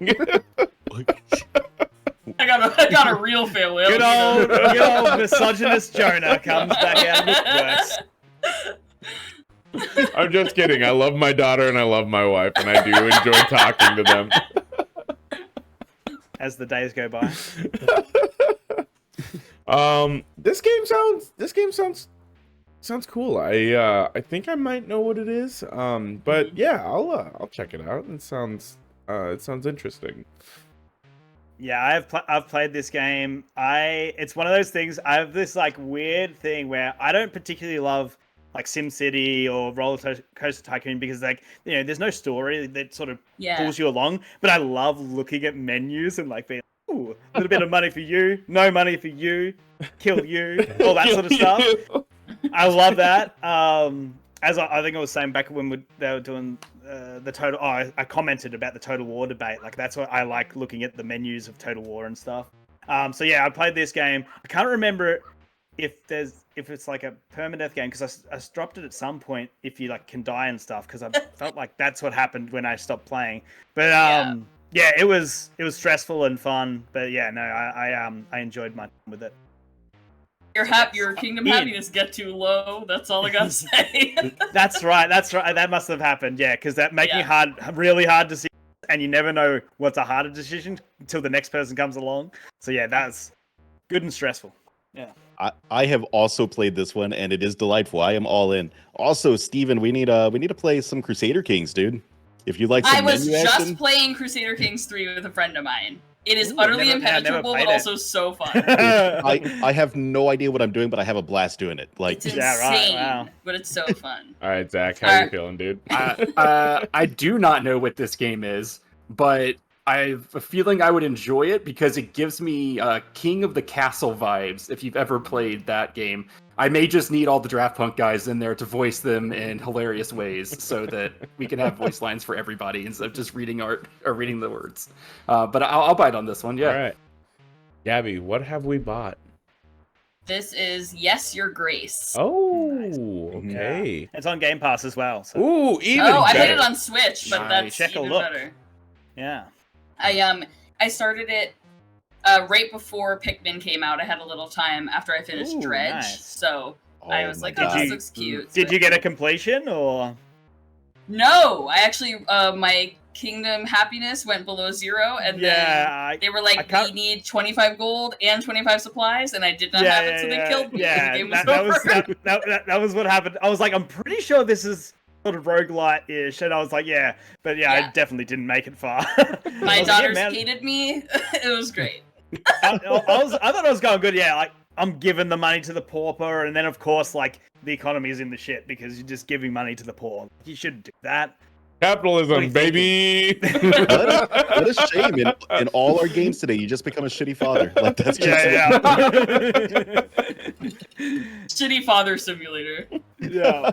I got a real family. Good old misogynist Jonah comes back out of the works. I'm just kidding. I love my daughter and I love my wife, and I do enjoy talking to them. As the days go by. This game sounds cool. I think I might know what it is. But yeah, I'll check it out. It sounds interesting. Yeah, I've played this game. It's one of those things. I have this like weird thing where I don't particularly love like SimCity or Roller Coaster Tycoon because like there's no story that sort of pulls you along. But I love looking at menus and like being, ooh, a little bit of money for you, no money for you, kill you, all that sort of stuff. I love that. As I think I was saying back when they were doing the Total... Oh, I commented about the Total War debate. Like, that's what I like, looking at the menus of Total War and stuff. So, yeah, I played this game. I can't remember if it's like a permadeath game, because I dropped it at some point if you, like, can die and stuff, because I felt like that's what happened when I stopped playing. But, yeah, it was stressful and fun. But, yeah, no, I enjoyed my time with it. Your kingdom happiness get too low. That's all I gotta say. That's right. That must have happened. Yeah, because that making really hard decisions, and you never know what's a harder decision until the next person comes along. So yeah, that's good and stressful. Yeah. I have also played this one, and it is delightful. I am all in. Also, Steven, we need to play some Crusader Kings, dude. If you like some I was menu just action. Playing Crusader Kings 3 with a friend of mine. It is utterly impenetrable, but also so fun. I have no idea what I'm doing, but I have a blast doing it. Like, it's insane, but it's so fun. All right, Zach, how you feeling, dude? I do not know what this game is, but I have a feeling I would enjoy it because it gives me King of the Castle vibes, if you've ever played that game. I may just need all the Draft Punk guys in there to voice them in hilarious ways so that we can have voice lines for everybody instead of just reading art or reading the words. But I'll bite on this one, yeah. All right. Gabby, what have we bought? This is Yes, Your Grace. Oh, okay. Yeah. It's on Game Pass as well. So. Ooh, even better. I played it on Switch, but that's Check even a look. better. Yeah. I started it right before Pikmin came out. I had a little time after I finished Dredge, nice. so I was like, God. "Oh, this looks cute." Did you get a completion or? No, I actually my kingdom happiness went below 0, and then they were like, "We need 25 gold and 25 supplies," and I did not have it, so they killed me. Yeah, and the game was over. That was what happened. I was like, I'm pretty sure this is sort of roguelite-ish, and I was like, I definitely didn't make it far. My daughters hated me. It was great. I thought I was going good. Yeah, like I'm giving the money to the pauper, and then of course, like the economy is in the shit because you're just giving money to the poor. You shouldn't do that. Capitalism, baby. What a shame! In all our games today, you just become a shitty father. Like that's just It's Shitty father simulator. Yeah.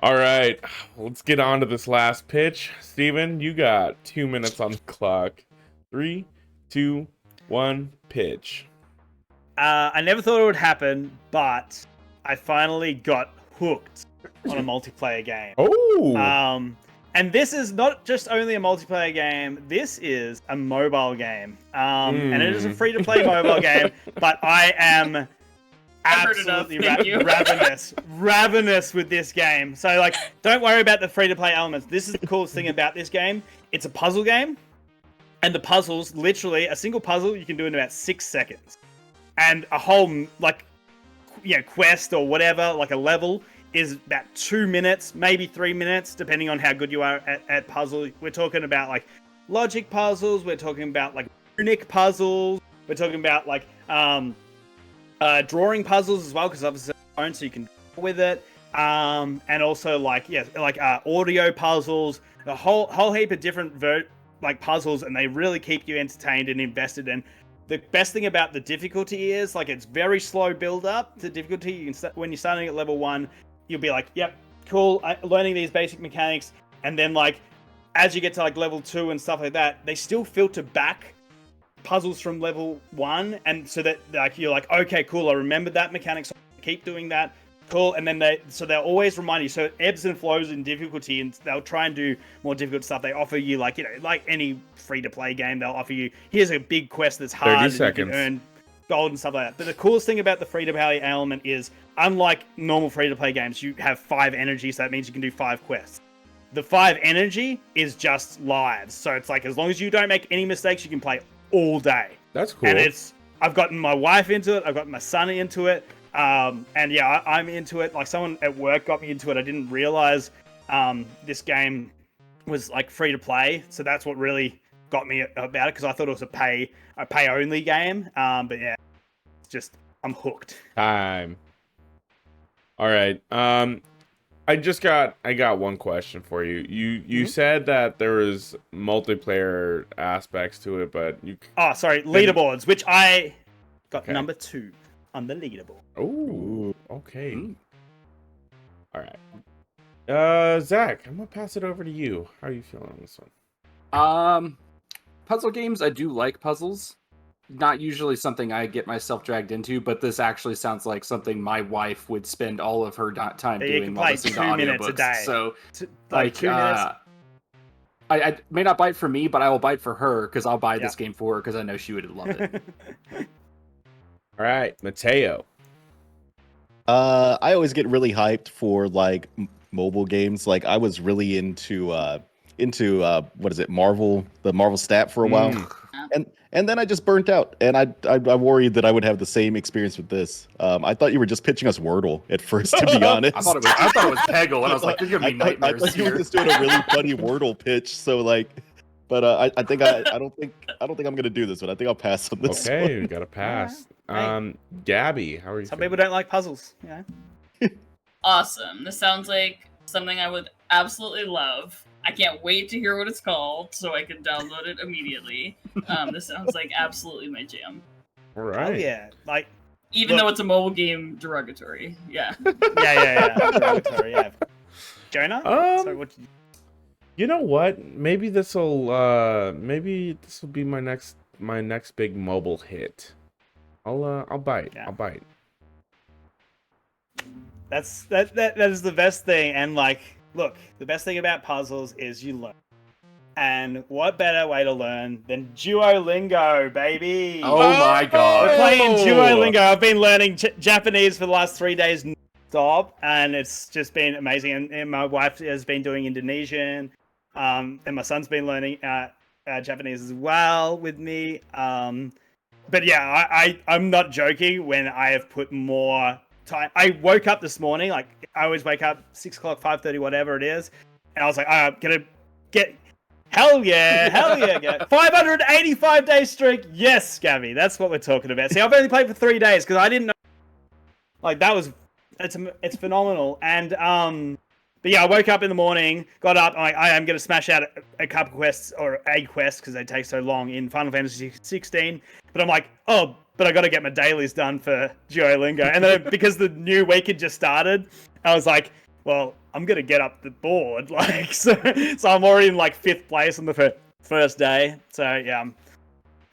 All right, let's get on to this last pitch. Steven, you got 2 minutes on the clock. 3, 2, 1, pitch. I never thought it would happen, but I finally got hooked on a multiplayer game. Oh! And this is not just only a multiplayer game, this is a mobile game. And it is a free-to-play mobile game, but I am absolutely Thank you. ravenous with this game. So, like, don't worry about the free-to-play elements. This is the coolest thing about this game. It's a puzzle game, and the puzzles, literally, a single puzzle you can do in about 6 seconds. And a whole, like, quest or whatever, like a level, is about 2 minutes, maybe 3 minutes, depending on how good you are at puzzle. We're talking about like logic puzzles. We're talking about like runic puzzles. We're talking about like drawing puzzles as well, because obviously so you can draw with it. And also like audio puzzles, a whole heap of different puzzles, and they really keep you entertained and invested in. The best thing about the difficulty is like it's very slow build up to difficulty. You can when you're starting at level 1. You'll be like, yep, cool, learning these basic mechanics. And then, like, as you get to, like, level 2 and stuff like that, they still filter back puzzles from level 1. And so that, like, you're like, okay, cool, I remember that mechanic, so I keep doing that. Cool. And then they'll always remind you. So it ebbs and flows in difficulty, and they'll try and do more difficult stuff. They offer you, like, like any free-to-play game, they'll offer you, here's a big quest that's hard. 30 and seconds. You can earn gold and stuff like that. But the coolest thing about the free-to-play element is, unlike normal free-to-play games, you have 5 energy, so that means you can do 5 quests. The 5 energy is just lives, so it's like as long as you don't make any mistakes, you can play all day. That's cool. And I've gotten my wife into it, I've gotten my son into it, and yeah, I'm into it. Like someone at work got me into it. I didn't realize this game was like free-to-play, so that's what really got me about it, because I thought it was a pay only game. But yeah, it's just I'm hooked. Time. All right. I got one question for you. You said that there was multiplayer aspects to it, but you leaderboards, which I got Okay. number 2 on the leaderboard. Oh, okay. All right. Zach, I'm gonna pass it over to you. How are you feeling on this one? Puzzle games, I do like puzzles. Not usually something I get myself dragged into, but this actually sounds like something my wife would spend all of her time Yeah, you doing can while play listening 2 to minutes a audiobooks. day. So, Like 2 minutes. I may not bite for me, but I will bite for her, because I'll buy this game for her, because I know she would love it. All right, Mateo. I always get really hyped for like mobile games. Like I was really into what is it, the Marvel stat for a while. And then I just burnt out, and I worried that I would have the same experience with this. I thought you were just pitching us Wordle at first, to be honest. I thought it was Peggle, and I was like, "You're giving me I nightmares thought you were here." just doing a really funny Wordle pitch. So like, but I don't think I'm gonna do this one. I think I'll pass on this. Okay, one. we got to pass. Hey. Gabby, how are you? Some feeling? people don't like puzzles. Awesome. This sounds like something I would absolutely love. I can't wait to hear what it's called so I can download it immediately. This sounds like absolutely my jam. All Oh right. yeah, like Even though it's a mobile game derogatory. Yeah. yeah. Derogatory, yeah. Jonah? So what? You know what? Maybe this will be my next big mobile hit. I'll bite. Yeah. I'll bite. That is the best thing. And like, look, the best thing about puzzles is you learn. And what better way to learn than Duolingo, baby? Oh my god! We're playing Duolingo. I've been learning Japanese for the last 3 days non-stop, and it's just been amazing. And my wife has been doing Indonesian, and my son's been learning Japanese as well with me. But yeah, I'm not joking when I have put more time. I woke up this morning, like I always wake up 6 o'clock, 5:30, whatever it is, and I was like, I'm gonna get. Hell yeah, 585 day streak. Yes, Gabby, that's what we're talking about. See, I've only played for 3 days because I didn't know. Like that was, it's phenomenal. And But yeah, I woke up in the morning, got up, I'm like, I am going to smash out a couple quests, or a quest, because they take so long in Final Fantasy 16. But I'm like, oh, but I got to get my dailies done for Duolingo. And then because the new week had just started, I was like, well, I'm going to get up the board. Like, so I'm already in like 5th place on the first day. So yeah,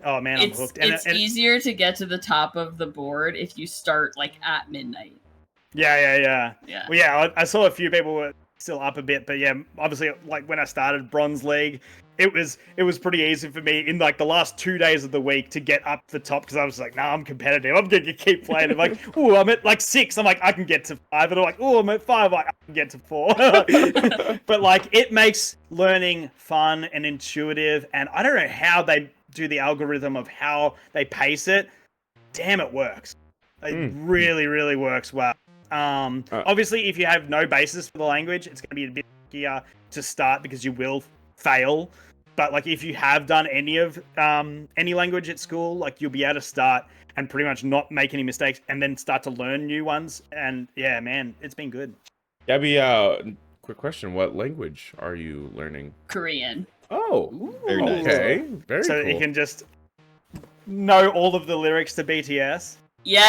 oh man, I'm hooked. It's easier to get to the top of the board if you start like at midnight. Yeah. Yeah. Well, yeah, I saw a few people were still up a bit, but yeah, obviously, like when I started Bronze League, it was pretty easy for me in like the last 2 days of the week to get up the top because I was like, nah, I'm competitive. I'm gonna keep playing. I'm like, oh, I'm at like 6. I'm like, I can get to 5, and I'm like, oh, I'm at 5. Like, I can get to 4. But like, it makes learning fun and intuitive, and I don't know how they do the algorithm of how they pace it. Damn, it works. It really, really works well. Obviously, if you have no basis for the language, it's going to be a bit trickier to start because you will fail. But like, if you have done any language at school, like you'll be able to start and pretty much not make any mistakes, and then start to learn new ones. And yeah, man, it's been good. Gabby, quick question: what language are you learning? Korean. Oh, Very nice. okay, very So cool. you can just know all of the lyrics to BTS. Yeah,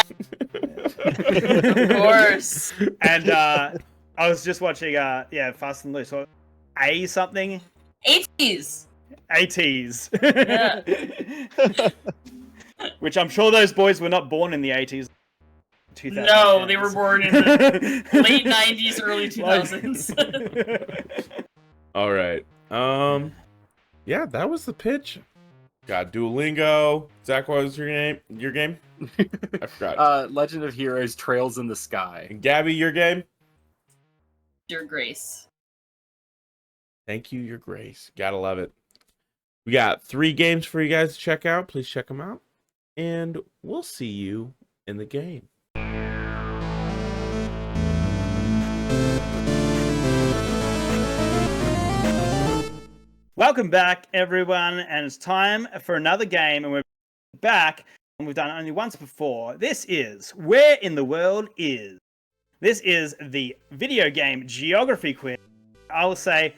of course. And I was just watching Fast and Loose. So A something 80s. ATs. Yeah. Which I'm sure those boys were not born in the 80s. No, they were born in the late 90s, early 2000s. All right. Yeah, that was the pitch. Got Duolingo. Zach, what was your name? Your game? I forgot. Legend of Heroes: Trails in the Sky. And Gabby, your game? Your Grace. Thank you, Your Grace. Gotta love it. We got 3 games for you guys to check out. Please check them out. And we'll see you in the game. Welcome back, everyone, and it's time for another game, and we're back, and we've done it only once before. This is Where in the World Is? This is the video game geography quiz. I will say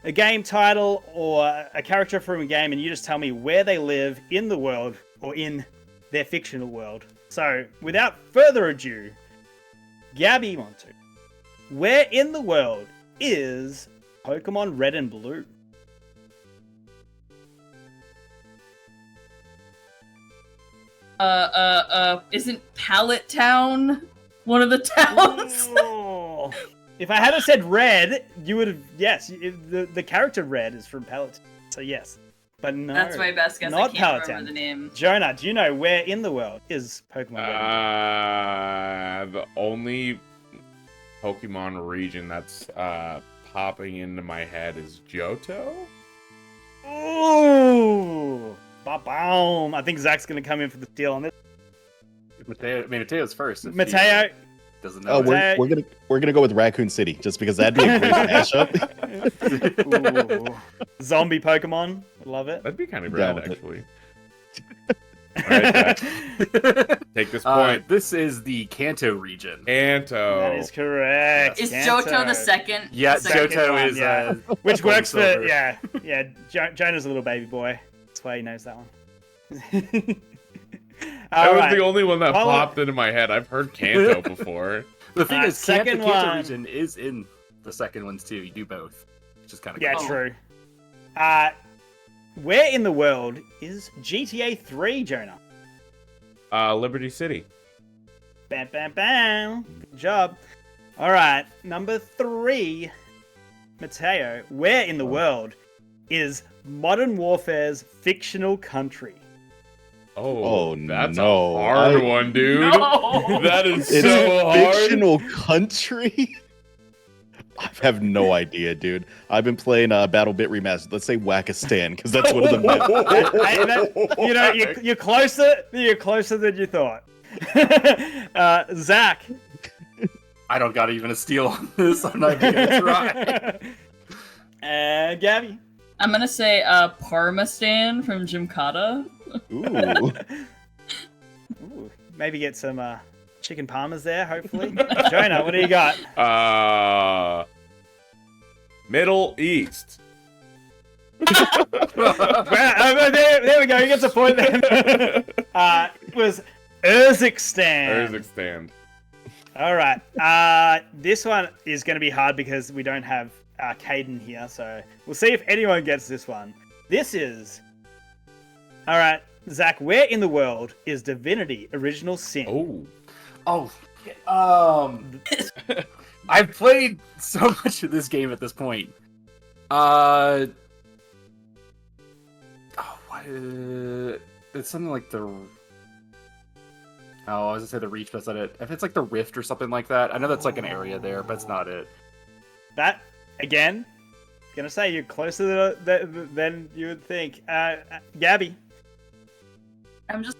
a game title or a character from a game, and you just tell me where they live in the world or in their fictional world. So, without further ado, Gabby Montoute, where in the world is Pokemon Red and Blue? Isn't Pallet Town one of the towns? Oh. If I had said Red, you would have, yes, the character Red is from Pallet Town, so yes. But no, That's my best guess. not I can't Pallet remember Town. the name. Jonah, do you know where in the world is Pokemon Red? The only Pokemon region that's popping into my head is Johto. Ooh! Ba-boom! I think Zach's going to come in for the steal on this. Mateo's first. if he, Mateo, doesn't Oh, know. Okay. we're gonna go with Raccoon City just because that'd be a great mashup. Ooh. Zombie Pokemon. Love it. That'd be kind of Down rad, with it. actually. All right, Zach. Take this point. This is the Kanto region. Anto. That is correct. Is Kanto. Johto the second? Yeah, second Johto Johto one, is yeah. Which Gold works for, Silver. yeah. Jonah's a little baby boy. That's why he knows that one. That was Alright. the only one that Follow- popped into my head. I've heard Kanto before. The thing is, second Kanto one. region is in the second ones too. You do both, which is kind of Yeah, Oh. true. Where in the world is GTA 3, Jonah? Liberty City. Bam, bam, bam. Good job. All right, number 3, Mateo. Where in the world is Modern Warfare's fictional country? Oh, Oh, that's no. a hard I- one, dude. No. That is It's so hard. fictional country. I have no idea, dude. I've been playing BattleBit Remastered. Let's say Wackistan, because that's one of the maps. You're closer. You're closer than you thought. Zach. I don't got even a steal on this. I'm not even gonna try. And Gabby. I'm gonna say Parmastan from Gymkata. Ooh. Ooh, maybe get some chicken parmas there, hopefully. Jonah, what do you got? Middle East. There we go. He gets a point then. It was Urzikstan. Urzikstan. All right. This one is going to be hard because we don't have Caden here, so we'll see if anyone gets this one. This is... All right, Zach, where in the world is Divinity Original Sin? Oh. I've played so much of this game at this point. What? It's something like the... Oh, I was gonna say the Reach, but that's not it. If it's like the Rift or something like that, I know that's like an area there, but it's not it. That, again, gonna say you're closer than you would think. Gabby. I'm just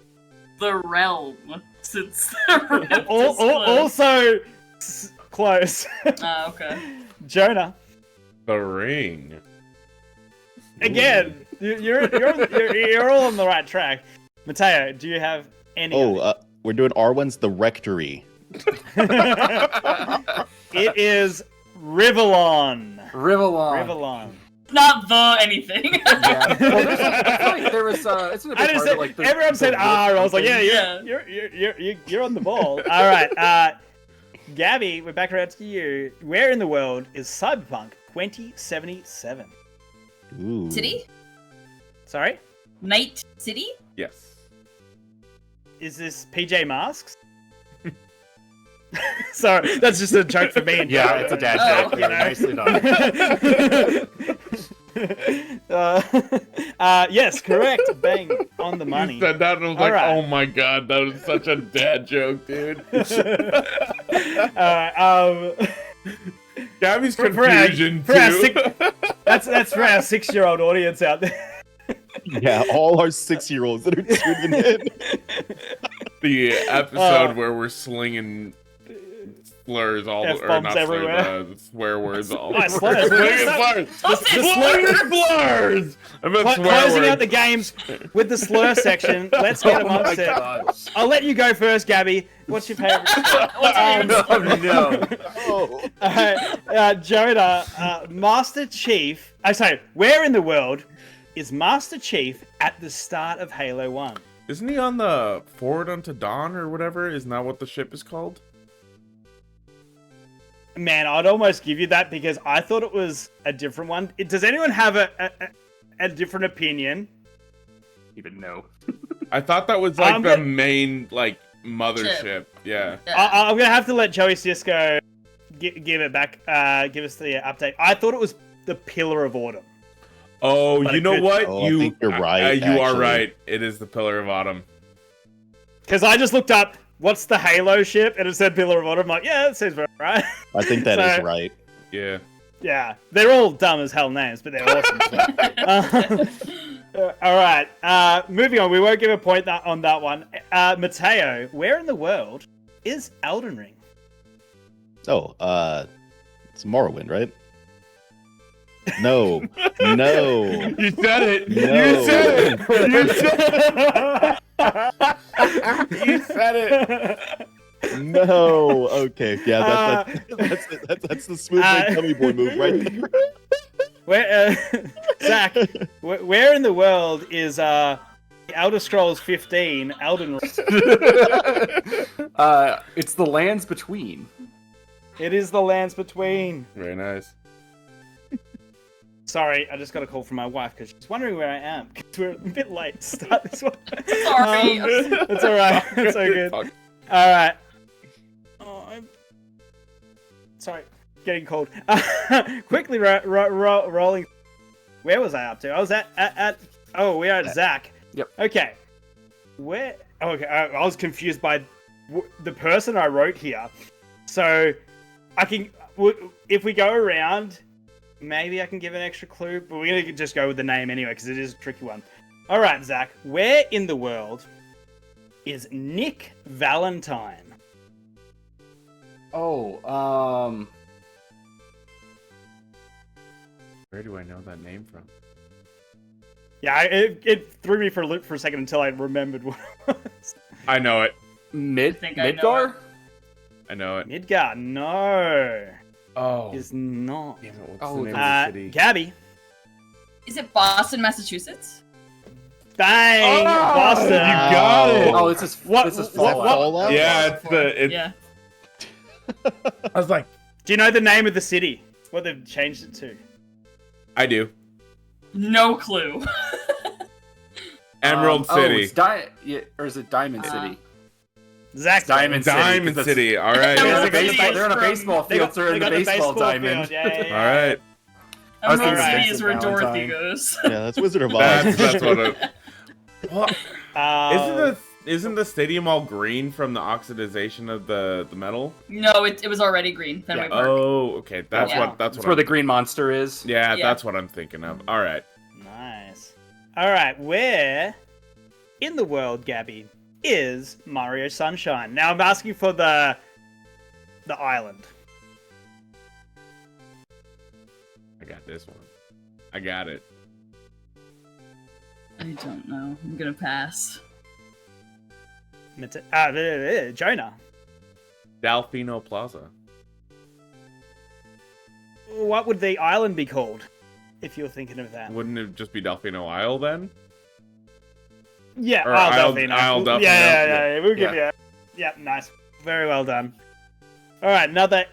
the realm. Since the realm is close. Also close. Okay. Jonah. The Ring. Again, you're all on the right track. Mateo, do you have any? We're doing R1's The Rectory. It is Rivellon. Rivellon. Not the anything. Yeah. Well, I feel like there was. It's in a big part of, like, everyone said R. I was like, Yeah. you're on the ball. All right, Gabby, we're back around to you. Where in the world is Cyberpunk 2077? Ooh. City? Sorry, Night City? Yes. is this PJ Masks? Sorry, that's just a joke for me. And Yeah, it's a dad Oh. joke. Yeah, nicely done. Yes, correct. Bang on the money. You said that and I was All like, right. oh my god, that was such a dad joke, dude. Gabby's For our- confusion for our too. That's for our 6-year-old audience out there. Yeah, all our 6-year-olds that are tuning in. The episode where we're slinging slurs all or F-bombs not everywhere. slurs, swear words all Oh, slurs. slinging slurs. Slinging slurs. I meant swear Closing words. out the games with the slur section. Let's get amongst it. I'll let you go first, Gabby. What's your favorite? No. Jonah, Master Chief. Sorry, where in the world is Master Chief at the start of Halo 1? Isn't he on the Forward Unto Dawn or whatever? Isn't that what the ship is called? Man, I'd almost give you that because I thought it was a different one. Does anyone have a different opinion? Even no. I thought that was like I'm the gonna- main like mothership. Yeah. I'm gonna have to let Joey Cisco give it back. Give us the update. I thought it was the Pillar of Autumn. Oh, But you it know could- what? Oh, I think you're right, You are actually. right. It is the Pillar of Autumn. Because I just looked up what's the Halo ship and it said Pillar of Autumn. I'm like, yeah, that seems about right. I think that is So- right. Yeah. Yeah, they're all dumb as hell names, but they're awesome. All right, moving on. We won't give a point on that one. Mateo, where in the world is Elden Ring? Oh, it's Morrowind, right? No. No. You said it. No. You said it. You said it. No. Okay. Yeah, that's the smooth brain tummy boy move right there. Where, Zach, where in the world is Elder Scrolls 15 Elden Ring? It's the lands between. It is the lands between. Very nice. Sorry, I just got a call from my wife because she's wondering where I am because we're a bit late to start this one. Sorry. It's all right. It's all good. Fuck. All right. Oh, I'm sorry. Getting cold. Quickly rolling. Where was I up to? I was at. Oh, we are at Zach. Yep. Okay. Where? Okay. I was confused by the person I wrote here. So I can. If we go around, maybe I can give an extra clue. But we're gonna just go with the name anyway because it is a tricky one. All right, Zach. Where in the world is Nick Valentine? Oh, Where do I know that name from? Yeah, it threw me for a loop for a second until I remembered what it was. I know it. think I know Midgar? I know it. Midgard, no. Oh, is not. damn it, what's Oh, the name of the city? Gabby. Is it Boston, Massachusetts? Bang! Oh, Boston. you got it. Oh, this is What- This is what- Fallout. Fallout? Yeah, it's the. It's, Yeah. I was like, Do you know the name of the city? What they've changed it to? I do. No clue. Emerald Oh, City. it's yeah, or is it Diamond City? Zach. Diamond City, 'cause Diamond that's- City. All right. Emerald They're, Yeah, in a City baseball, is they're on a from- baseball They field, got, so they're in they the got the baseball baseball diamond. field. Yeah. All right. I was Emerald thinking City is where Vincent Dorothy Valentine. goes. Yeah, that's Wizard of Oz. That's what it. Well, Uh, isn't the stadium all green from the oxidization of the metal? No, it was already green. Fenway Yeah. Park. Oh, okay. That's Yeah. what. That's where the green monster is. Yeah, Yeah. that's what I'm thinking of. All right. Nice. All right, where in the world, Gabby, is Mario Sunshine? Now I'm asking for the island. I got this one. I got it. I don't know. I'm gonna pass. Jonah. Delfino Plaza. What would the island be called? If you're thinking of that. Wouldn't it just be Delfino Isle then? Yeah, Or Isle Isle Delfino. Delfino, Yeah. We'll give Yeah. you. Yeah, nice. Very well done. All right, another.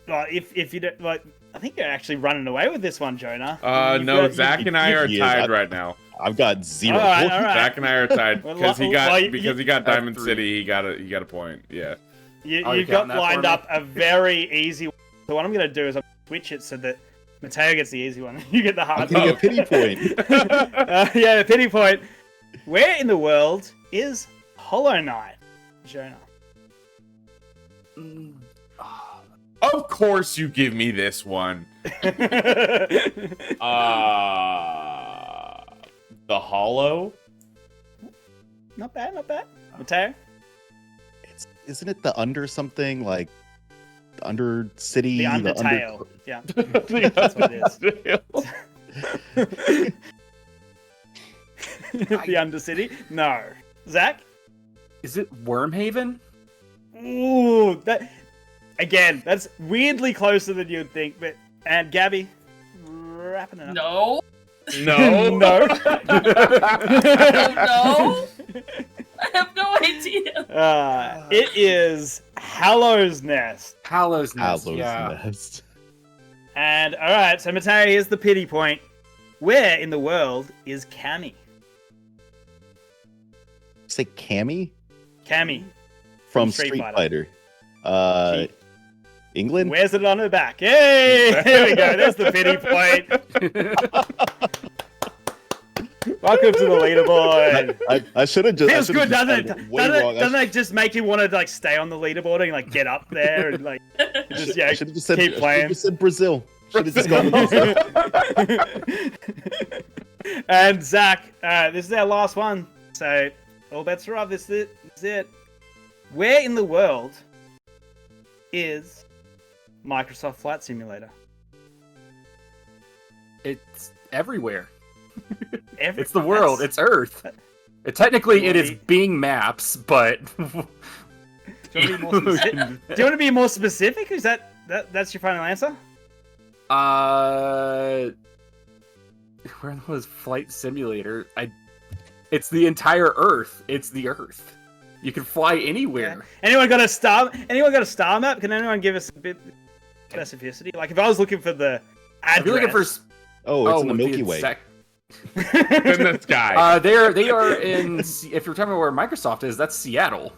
Well, if you don't like, I think you're actually running away with this one, Jonah. You've No, got- Zach and I are He is. tied right now. I've got 0. All right, all right. Zach and I are tied Well, because he got well, you- Diamond 3. City. He got a point. Yeah. You, Oh, you you're got counting that for lined me? up a very easy one. So what I'm going to do is I'm gonna switch it so that Mateo gets the easy one. You get the I'm hard getting one. a pity point. Yeah, the pity point. Where in the world is Hollow Knight, Jonah? Mm, ah, Of course, you give me this one. The Hollow. Not bad, not bad. Mateo? Isn't it the under something like the under city? The Undertale. Yeah, that's what it is. The Undercity? No. Zach? is it Wormhaven? Ooh, that again. That's weirdly closer than you'd think. But and Gabby, wrapping it up. No. No. No. No. I have no idea. It is Hallow's Nest. Hallow's Nest. Hallow's Yeah. Nest. And all right, so Mateo, here's the pity point. Where in the world is Cammy? Say Cammy Cammy. from Street Street Fighter. Fighter. England. Wears it on her back. Hey, there we go. There's the pity point. Welcome to the leaderboard. I should have just. I Feels should've good, just doesn't got it? way wrong. Doesn't it just make you want to like stay on the leaderboard and like get up there and like just I should have just said. keep playing. Just said Brazil. Should have just gone with Brazil. And Zach, this is our last one, so all bets are off. This is it. Where in the world is Microsoft Flight Simulator? It's everywhere. Every- It's the world. that's- It's Earth. Technically, it is Really? Bing Maps, but Do you want to be more specific? Is that's your final answer? Where was Flight Simulator? It's the entire Earth. It's the Earth. You can fly anywhere. Anyone got a star? Anyone got a star map? Can anyone give us a bit specificity? Like if I was looking for the address. If you're looking for, Oh, it's in the Milky Way. In the sky. they are in. If you're talking about where Microsoft is, that's Seattle.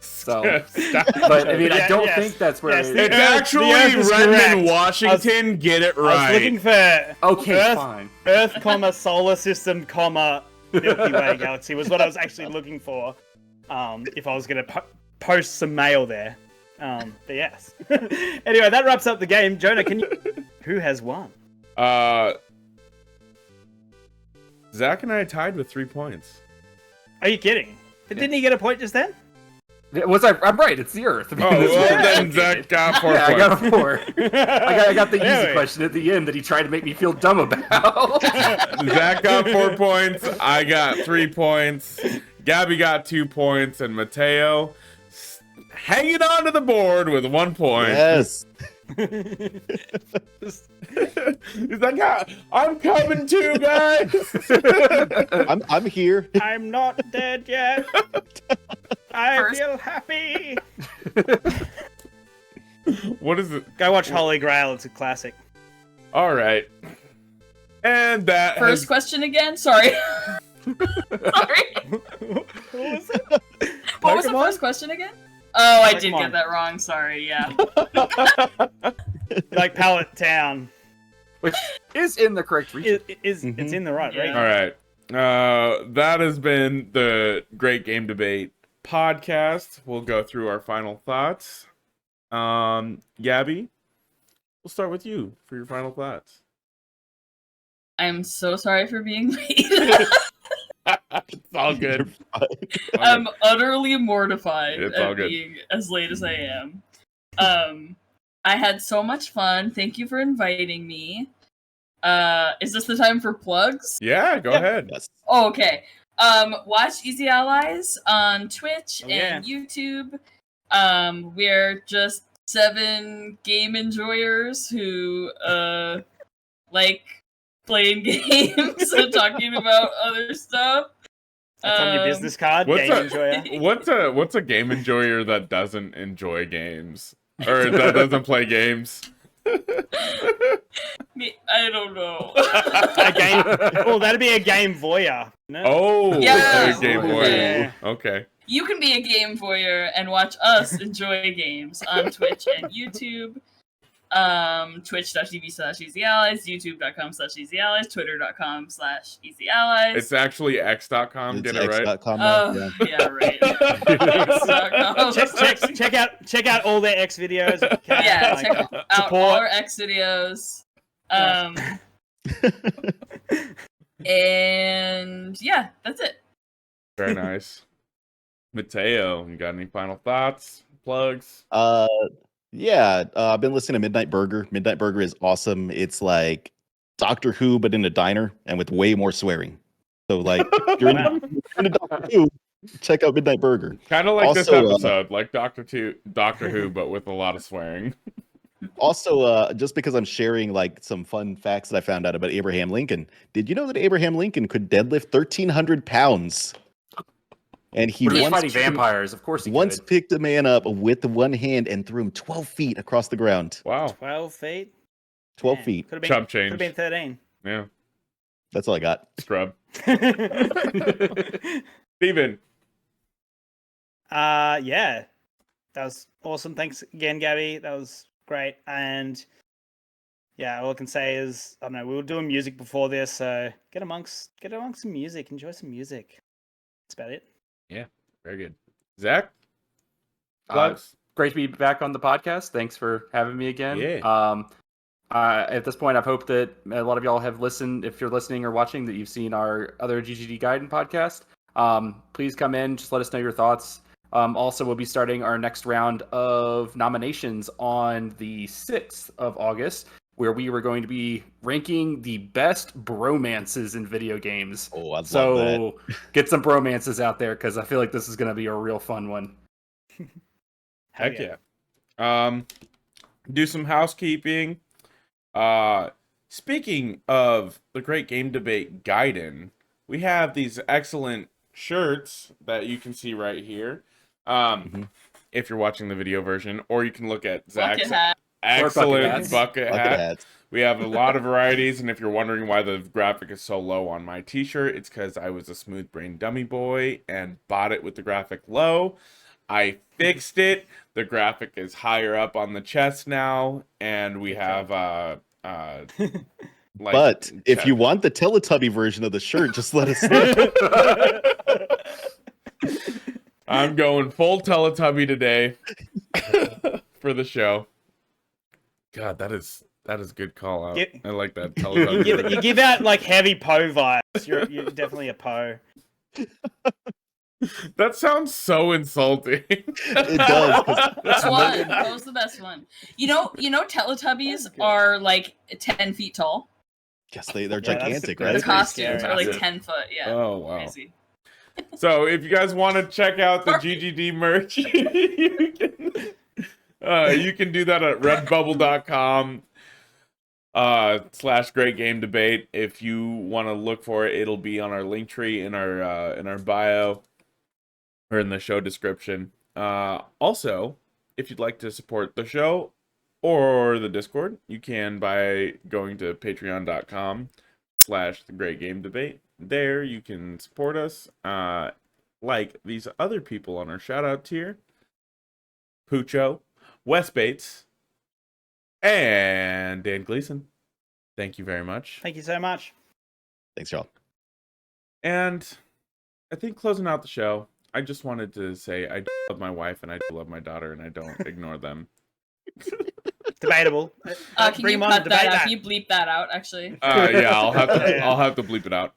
So, but I mean, I don't Yes, think that's where. yes, it the is. It's Earth- actually the Earth is Redmond, correct. Washington. Get it I was right. looking for Okay, Earth, fine. Earth, comma solar system, comma Milky Way galaxy was what I was actually looking for. If I was going to post some mail there. But yes. Anyway, that wraps up the game. Jonah, who has won? Zach and I tied with 3 points. Are you kidding? But didn't he get a point just then? I'm right. It's the Earth. Oh, well, then Zach got 4 Yeah, I points. got a 4. I got the easy Anyway. question at the end that he tried to make me feel dumb about. Zach got 4 points. I got 3 points. Gabby got 2 points, and Mateo hanging on to the board with 1 point. Yes. He's like, I'm coming too, guys. I'm here. I'm not dead yet. I First- feel happy. What is it? Go watch Holy Grail. It's a classic. All right. And that First question again. Sorry. Sorry. What was it? What was the Pokemon? first question again? Oh, I did Pokemon. get that wrong. Sorry. Yeah. Like Pallet Town. Which is in the correct region. It's in the right Yeah. region. All right. That has been the Great Game Debate podcast. We'll go through our final thoughts. Gabby, we'll start with you for your final thoughts. I'm so sorry for being late. It's all good. I'm utterly mortified It's all at good. being as late as I am. I had so much fun. Thank you for inviting me. Is this the time for plugs? Yeah, go ahead. Yes. Oh, okay. Watch Easy Allies on Twitch Oh, yeah. and YouTube. We're just 7 game enjoyers who like playing games and talking about other stuff. That's on your business card. what's Game a- enjoyer. What's a game enjoyer that doesn't enjoy games or that doesn't play games? I don't know. A game. Oh, that'd be a Game Voyeur. No? Oh, Yeah. a Game Boy. Yeah. Okay. You can be a game voyeur and watch us enjoy games on Twitch and YouTube. Twitch.tv/EasyAllies, YouTube.com/EasyAllies, Twitter.com/EasyAllies. It's actually x.com. It's Get it right? X.com now, Oh, yeah. yeah, right. X.com. check out all their X videos. If you can. Yeah, Like, check out all support. our X videos. Yeah. And yeah, that's it. Very nice. Mateo, you got any final thoughts, plugs? Yeah, I've been listening to Midnight Burger. Midnight Burger is awesome. It's like Doctor Who, but in a diner and with way more swearing. So, like, if you're Wow. into Doctor Who, check out Midnight Burger. Kind of like this Also, episode, like Doctor Who, but with a lot of swearing. Also, just because I'm sharing like some fun facts that I found out about Abraham Lincoln, did you know that Abraham Lincoln could deadlift 1,300 pounds? And he When he was once fighting vampires, of course he once could. picked a man up with one hand and threw him 12 feet across the ground. Wow. 12 feet. 12 Man, feet. Could have been, Chump could have change. been 13. Yeah. That's all I got. Scrub. Steven. Yeah, that was awesome. Thanks again, Gabby. That was great. And yeah, all I can say is, I don't know, we were doing music before this, so get amongst some music, enjoy some music. That's about it. Very good. Zach? Uh, Plugs? Great to be back on the podcast. Thanks for having me again. Yeah. At this point, I've hoped that a lot of y'all have listened. If you're listening or watching, that you've seen our other GGD Gaiden podcast. Please come in. Just let us know your thoughts. Also, we'll be starting our next round of nominations on the 6th of August, where we were going to be ranking the best bromances in video games. Oh, I'd love that. So get some bromances out there, because I feel like this is going to be a real fun one. Hell Heck yeah. Do some housekeeping. Speaking of the Great Game Debate Gaiden, we have these excellent shirts that you can see right here. If you're watching the video version, or you can look at Bucket Zach's hat. excellent hats. bucket Bucket hat. hats. We have a lot of varieties, and if you're wondering why the graphic is so low on my t-shirt, it's because I was a smooth brain dummy boy and bought it with the graphic low. I fixed it. The graphic is higher up on the chest now, and we have like, But if you want the Teletubby version of the shirt, just let us know. I'm going full Teletubby today for the show. God, that is a good call out. I like that Teletubby. You give out like heavy Poe vibes. You're definitely a Poe. That sounds so insulting. It does. 'cause Which one? What was the best one? You know, Teletubbies are like 10 feet tall. Yes, they're that's- gigantic, that's The right? pretty costumes scary. are like Yeah. 10 foot. Yeah. Oh wow. Crazy. So if you guys want to check out the Sorry. GGD merch, you can You can do that at redbubble.com / great game debate. If you want to look for it, it'll be on our link tree in our bio or in the show description. Also, if you'd like to support the show or the Discord, you can by going to patreon.com / the great game debate. There you can support us like these other people on our shout out tier: Pucho, Wes Bates, and Dan Gleason. Thank you very much. Thank you so much. Thanks, y'all. And I think closing out the show, I just wanted to say I do love my wife and I do love my daughter and I don't ignore them. Debatable. Can Bring you him on cut to debate that out? that. Can you bleep that out? Actually. Yeah, I'll have to. Yeah. I'll have to bleep it out.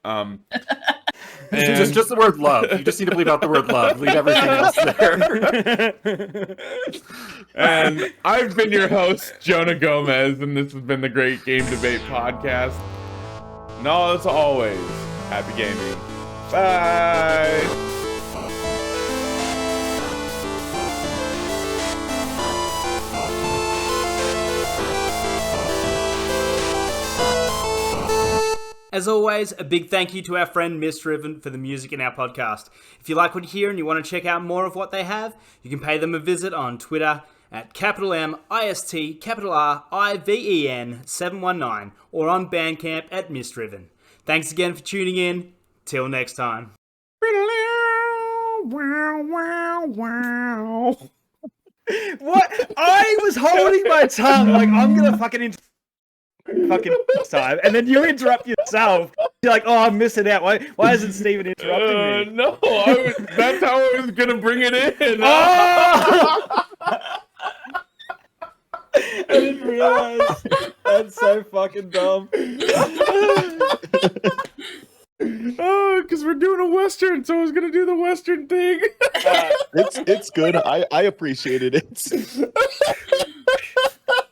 Just the word love. You just need to leave out the word love. Leave everything else there. And I've been your host, Jonah Gomez, and this has been the Great Game Debate Podcast. And as always, happy gaming. Bye. As always, a big thank you to our friend Misdriven for the music in our podcast. If you like what you hear and you want to check out more of what they have, you can pay them a visit on Twitter at MISTRIVEN719 or on Bandcamp at Misdriven. Thanks again for tuning in. Till next time. What? I was holding my tongue like I'm gonna fucking this time, and then you interrupt yourself. You're like, "Oh, I'm missing out. Why isn't Steven interrupting me?" No, that's how I was gonna bring it in. Oh! I didn't realize. That's so fucking dumb. Oh, because we're doing a Western, so I was gonna do the Western thing. It's good. I appreciated it.